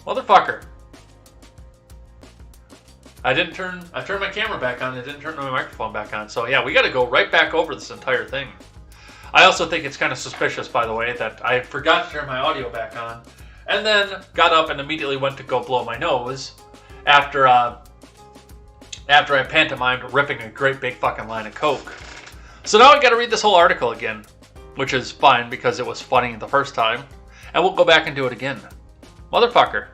Motherfucker. I turned my camera back on. I didn't turn my microphone back on. So yeah, we got to go right back over this entire thing. I also think it's kind of suspicious, by the way, that I forgot to turn my audio back on, and then got up and immediately went to go blow my nose after I pantomimed ripping a great big fucking line of Coke. So now I got to read this whole article again, which is fine because it was funny the first time, and we'll go back and do it again. Motherfucker.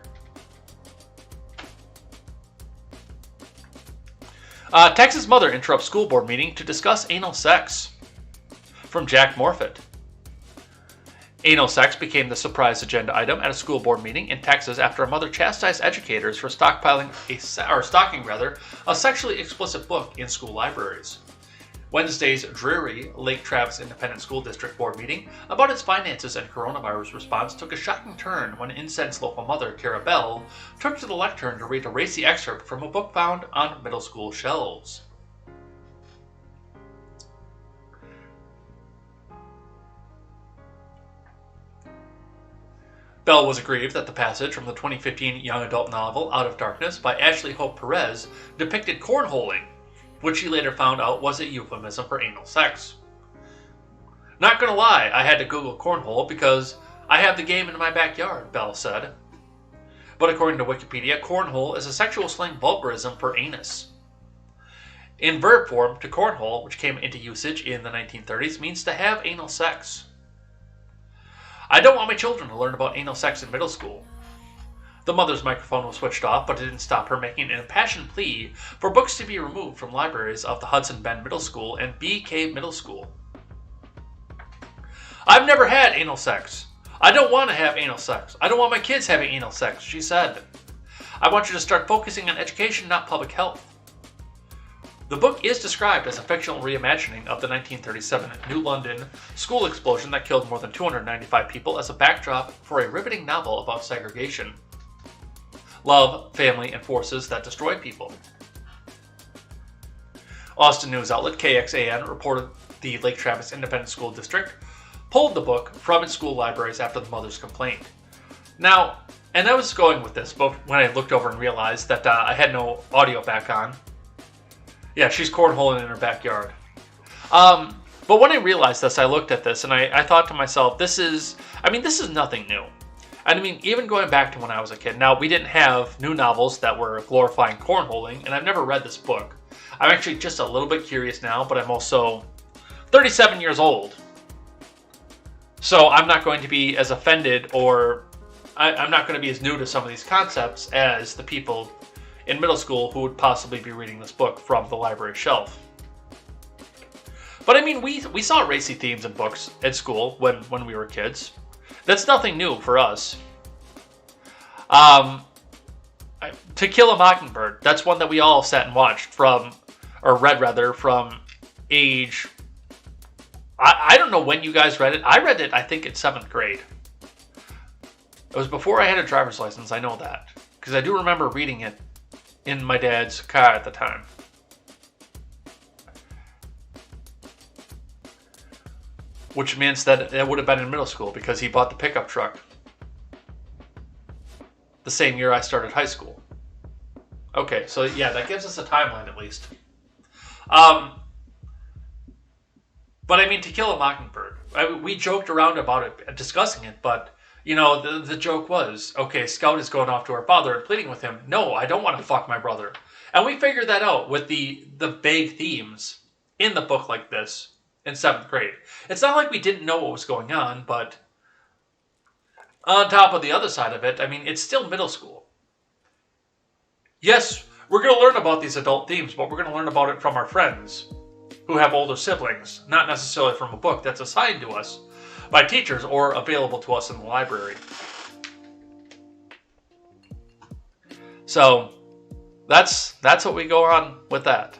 Texas mother interrupts school board meeting to discuss anal sex. From Jack Morfitt. Anal sex became the surprise agenda item at a school board meeting in Texas after a mother chastised educators for stocking a sexually explicit book in school libraries. Wednesday's dreary Lake Travis Independent School District board meeting about its finances and coronavirus response took a shocking turn when incensed local mother Cara Bell took to the lectern to read a racy excerpt from a book found on middle school shelves. Bell was aggrieved that the passage from the 2015 young adult novel Out of Darkness by Ashley Hope Perez depicted cornholing, which she later found out was a euphemism for anal sex. Not gonna lie, I had to Google cornhole because I have the game in my backyard, Bell said. But according to Wikipedia, cornhole is a sexual slang vulgarism for anus. In verb form, to cornhole, which came into usage in the 1930s, means to have anal sex. I don't want my children to learn about anal sex in middle school. The mother's microphone was switched off, but it didn't stop her making an impassioned plea for books to be removed from libraries of the Hudson Bend Middle School and Bee Cave Middle School. I've never had anal sex. I don't want to have anal sex. I don't want my kids having anal sex, she said. I want you to start focusing on education, not public health. The book is described as a fictional reimagining of the 1937 New London school explosion that killed more than 295 people as a backdrop for a riveting novel about segregation, love, family, and forces that destroy people. Austin news outlet KXAN reported the Lake Travis Independent School District pulled the book from its school libraries after the mother's complaint. Now, and I was going with this, but when I looked over and realized that I had no audio back on. Yeah, she's cornholing in her backyard. But when I realized this, I looked at this and I thought to myself, this is nothing new. I mean, even going back to when I was a kid. Now, we didn't have new novels that were glorifying cornholing, and I've never read this book. I'm actually just a little bit curious now, but I'm also 37 years old. So I'm not going to be as offended, or I'm not going to be as new to some of these concepts as the people in middle school who would possibly be reading this book from the library shelf. But I mean, we saw racy themes in books at school when we were kids. That's nothing new for us. To Kill a Mockingbird, that's one that we all sat and watched from age... I don't know when you guys read it. I read it, I think, in 7th grade. It was before I had a driver's license, I know that. Because I do remember reading it in my dad's car at the time. Which means that it would have been in middle school because he bought the pickup truck the same year I started high school. Okay, so yeah, that gives us a timeline at least. But I mean, To Kill a Mockingbird, we joked around about it, discussing it, but you know, the joke was, okay, Scout is going off to her father and pleading with him, no, I don't want to fuck my brother. And we figured that out with the vague themes in the book like this in 7th grade. It's not like we didn't know what was going on, but on top of the other side of it, I mean, it's still middle school. Yes, we're going to learn about these adult themes, but we're going to learn about it from our friends who have older siblings, not necessarily from a book that's assigned to us by teachers or available to us in the library. So that's what we go on with that.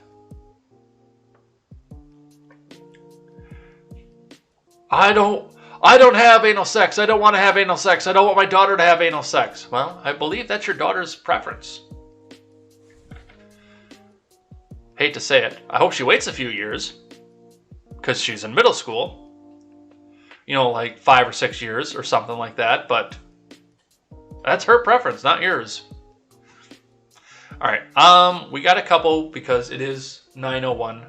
I don't have anal sex. I don't want to have anal sex. I don't want my daughter to have anal sex. Well, I believe that's your daughter's preference. Hate to say it. I hope she waits a few years because she's in middle school. You know, like 5 or 6 years or something like that. But That's her preference, not yours. All right. We got a couple, because it is 9:01,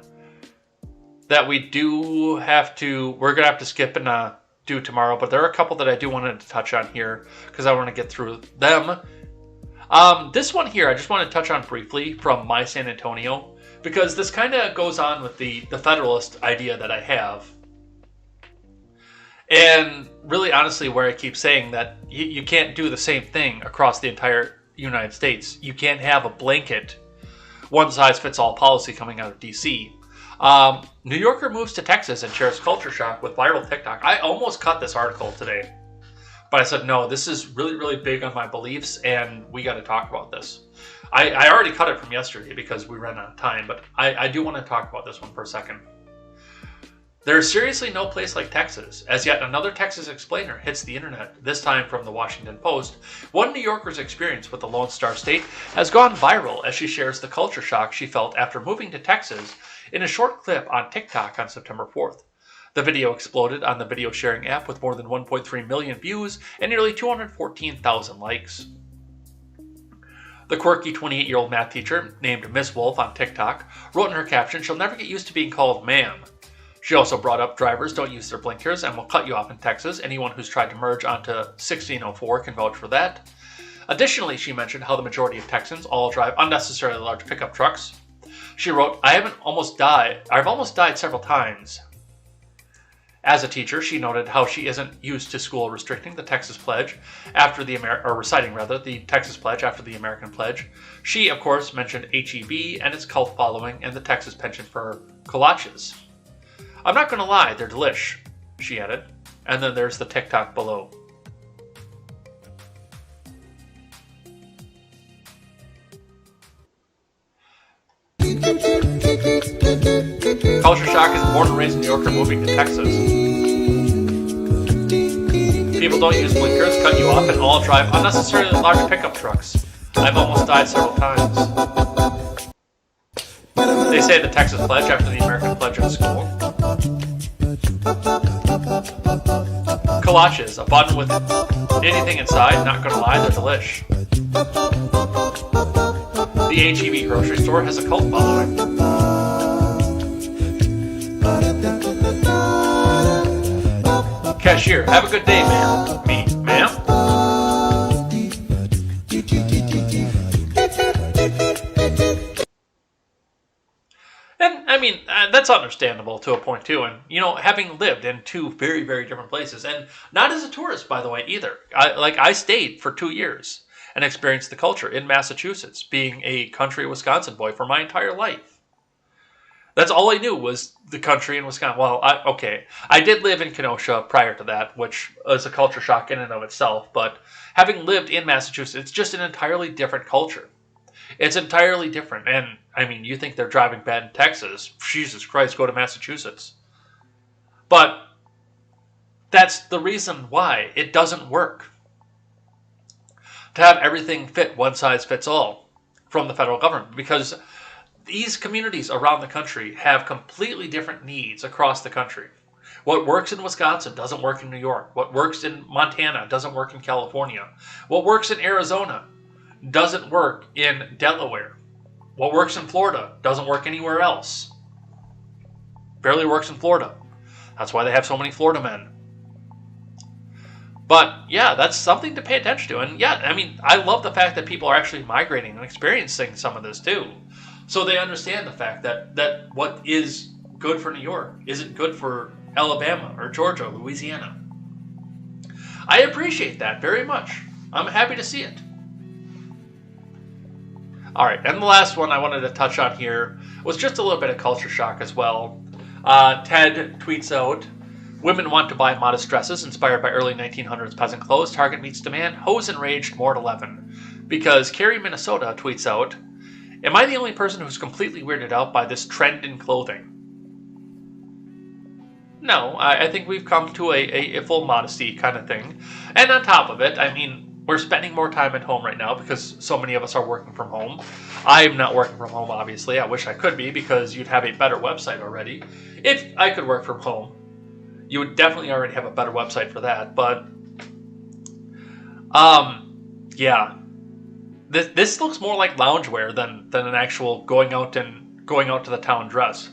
that we do have to, we're going to have to skip and do tomorrow. But there are a couple that I do want to touch on here, because I want to get through them. This one here, I just want to touch on briefly from My San Antonio, because this kind of goes on with the Federalist idea that I have. And really, honestly, where I keep saying that you can't do the same thing across the entire United States. You can't have a blanket, one-size-fits-all policy coming out of D.C. New Yorker moves to Texas and shares culture shock with viral TikTok. I almost cut this article today, but I said, no, this is really, really big on my beliefs, and we got to talk about this. I already cut it from yesterday because we ran out of time, but I do want to talk about this one for a second. There is seriously no place like Texas, as yet another Texas explainer hits the internet, this time from the Washington Post. One New Yorker's experience with the Lone Star State has gone viral as she shares the culture shock she felt after moving to Texas in a short clip on TikTok on September 4th. The video exploded on the video sharing app with more than 1.3 million views and nearly 214,000 likes. The quirky 28-year-old math teacher, named Miss Wolf on TikTok, wrote in her caption, "She'll never get used to being called ma'am." She also brought up drivers don't use their blinkers and will cut you off in Texas. Anyone who's tried to merge onto 1604 can vouch for that. Additionally, she mentioned how the majority of Texans all drive unnecessarily large pickup trucks. She wrote, I've almost died several times. As a teacher, she noted how she isn't used to school restricting the Texas Pledge after reciting the Texas Pledge after the American Pledge. She, of course, mentioned HEB and its cult following and the Texas penchant for kolaches. "I'm not going to lie, they're delish," she added. And then there's the TikTok below. Culture shock is born and raised New Yorker moving to Texas. People don't use blinkers, cut you off, and all drive unnecessarily large pickup trucks. I've almost died several times. They say the Texas Pledge after the American Pledge in school. Kolaches, a bun with anything inside, not gonna lie, they're delish. The HEB grocery store has a cult following. Cashier, have a good day, ma'am. Me, ma'am? And, I mean, that's understandable to a point, too. And, you know, having lived in two very, very different places, and not as a tourist, by the way, either. I stayed for 2 years and experienced the culture in Massachusetts, being a country Wisconsin boy for my entire life. That's all I knew was the country in Wisconsin. Well, I did live in Kenosha prior to that, which is a culture shock in and of itself. But having lived in Massachusetts, it's just an entirely different culture. It's entirely different. And, I mean, you think they're driving bad in Texas. Jesus Christ, go to Massachusetts. But that's the reason why it doesn't work. To have everything fit one size fits all from the federal government. Because these communities around the country have completely different needs across the country. What works in Wisconsin doesn't work in New York. What works in Montana doesn't work in California. What works in Arizona doesn't work in Delaware. What works in Florida doesn't work anywhere else. Barely works in Florida. That's why they have so many Florida men. But, yeah, that's something to pay attention to. And, yeah, I mean, I love the fact that people are actually migrating and experiencing some of this, too. So they understand the fact that what is good for New York isn't good for Alabama or Georgia or Louisiana. I appreciate that very much. I'm happy to see it. All right, and the last one I wanted to touch on here was just a little bit of culture shock as well. Ted tweets out, "Women want to buy modest dresses inspired by early 1900s peasant clothes. Target meets demand. Hose enraged, more at 11. Because Carrie, Minnesota tweets out, "Am I the only person who's completely weirded out by this trend in clothing?" No, I think we've come to a full modesty kind of thing. And on top of it, I mean, we're spending more time at home right now because so many of us are working from home. I'm not working from home, obviously. I wish I could be, because you'd have a better website already. If I could work from home, you would definitely already have a better website for that. But yeah, this looks more like loungewear than an actual going out to the town dress.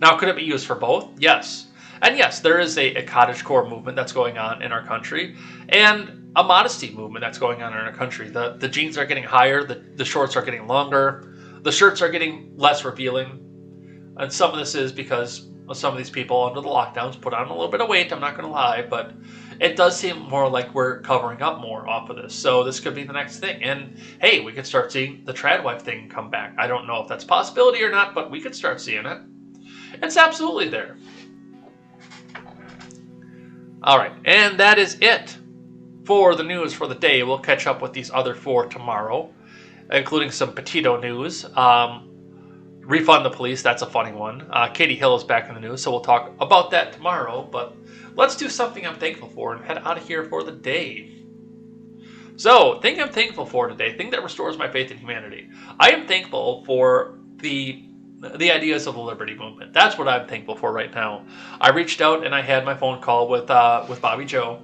Now, could it be used for both? Yes. And yes, there is a cottagecore movement that's going on in our country, and a modesty movement that's going on in our country. The jeans are getting higher, the shorts are getting longer, the shirts are getting less revealing. And some of this is because some of these people under the lockdowns put on a little bit of weight, I'm not going to lie, but it does seem more like we're covering up more off of this. So this could be the next thing. And hey, we could start seeing the trad wife thing come back. I don't know if that's a possibility or not, but we could start seeing it. It's absolutely there. All right, and that is it for the news for the day. We'll catch up with these other 4 tomorrow, including some Petito news. Refund the police, that's a funny one. Katie Hill is back in the news, so we'll talk about that tomorrow. But let's do something I'm thankful for and head out of here for the day. So, thing I'm thankful for today, thing that restores my faith in humanity. I am thankful for the ideas of the Liberty Movement. That's what I'm thankful for right now. I reached out and I had my phone call with Bobby Joe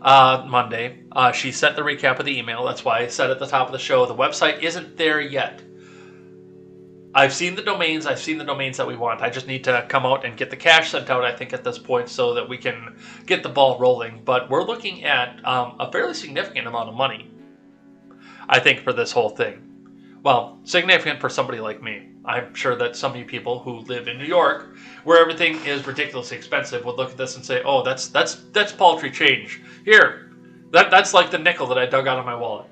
Monday. She sent the recap of the email. That's why I said at the top of the show, the website isn't there yet. I've seen the domains. I've seen the domains that we want. I just need to come out and get the cash sent out, I think, at this point so that we can get the ball rolling. But we're looking at a fairly significant amount of money, I think, for this whole thing. Well, significant for somebody like me. I'm sure that some of you people who live in New York, where everything is ridiculously expensive, would look at this and say, "Oh, that's paltry change." Here, that's like the nickel that I dug out of my wallet.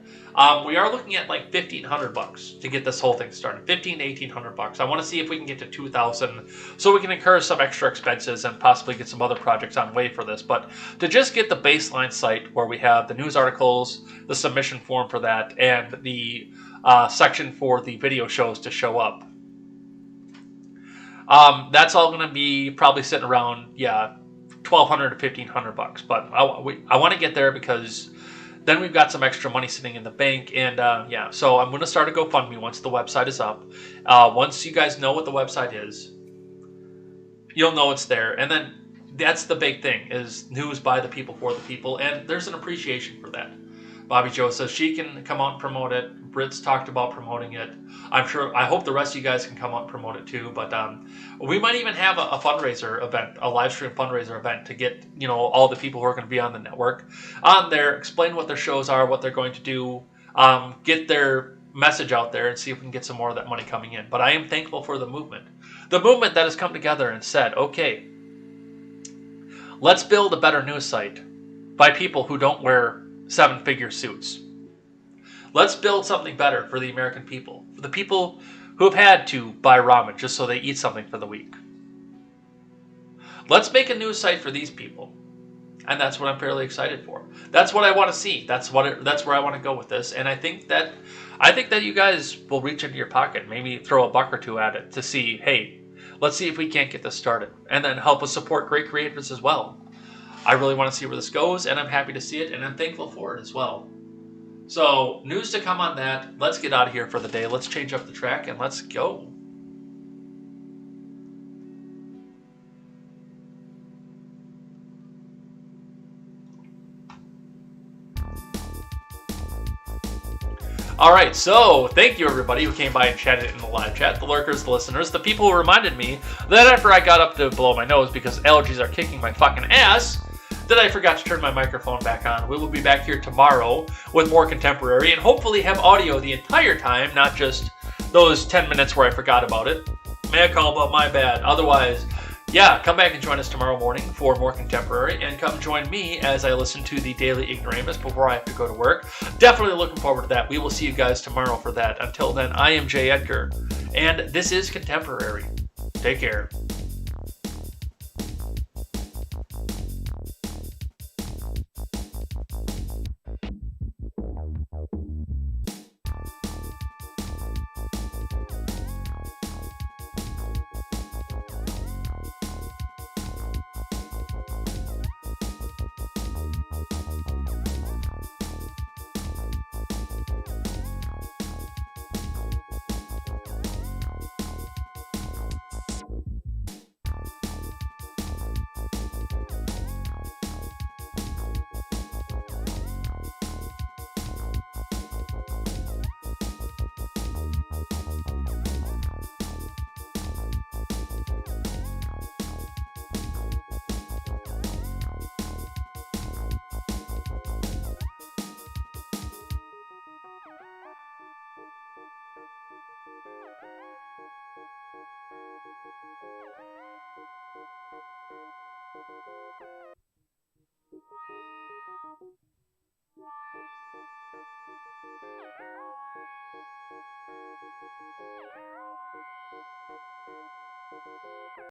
We are looking at like $1,500 to get this whole thing started. $1,500 to $1,800. I want to see if we can get to $2,000, so we can incur some extra expenses and possibly get some other projects on way for this. But to just get the baseline site where we have the news articles, the submission form for that, and the section for the video shows to show up. That's all going to be probably sitting around, $1,200 to $1,500. But I want to get there because then we've got some extra money sitting in the bank. And so I'm going to start a GoFundMe once the website is up. Once you guys know what the website is, you'll know it's there. And then that's the big thing, is news by the people for the people. And there's an appreciation for that. Bobby Joe says she can come out and promote it. Britt's talked about promoting it. I hope the rest of you guys can come out and promote it too. But we might even have a fundraiser event, a live stream fundraiser event to get, all the people who are going to be on the network on there, explain what their shows are, what they're going to do, get their message out there and see if we can get some more of that money coming in. But I am thankful for the movement that has come together and said, okay, let's build a better news site by people who don't wear 7-figure suits. Let's build something better for the American people, for the people who have had to buy ramen just so they eat something for the week. Let's make a news site for these people, and that's what I'm fairly excited for. That's what I want to see. That's where I want to go with this, and I think that you guys will reach into your pocket, maybe throw a buck or two at it to see, hey, let's see if we can't get this started, and then help us support great creators as well. I really want to see where this goes, and I'm happy to see it, and I'm thankful for it as well. So, news to come on that. Let's get out of here for the day. Let's change up the track, and let's go. All right, so thank you everybody who came by and chatted in the live chat, the lurkers, the listeners, the people who reminded me that after I got up to blow my nose because allergies are kicking my fucking ass, that I forgot to turn my microphone back on. We will be back here tomorrow with more contemporary and hopefully have audio the entire time, not just those 10 minutes where I forgot about it. May I call about my bad. Otherwise, come back and join us tomorrow morning for more contemporary, and come join me as I listen to the Daily Ignoramus before I have to go to work. Definitely looking forward to that. We will see you guys tomorrow for that. Until then, I am Jay Edgar, and this is Contemporary. Take care.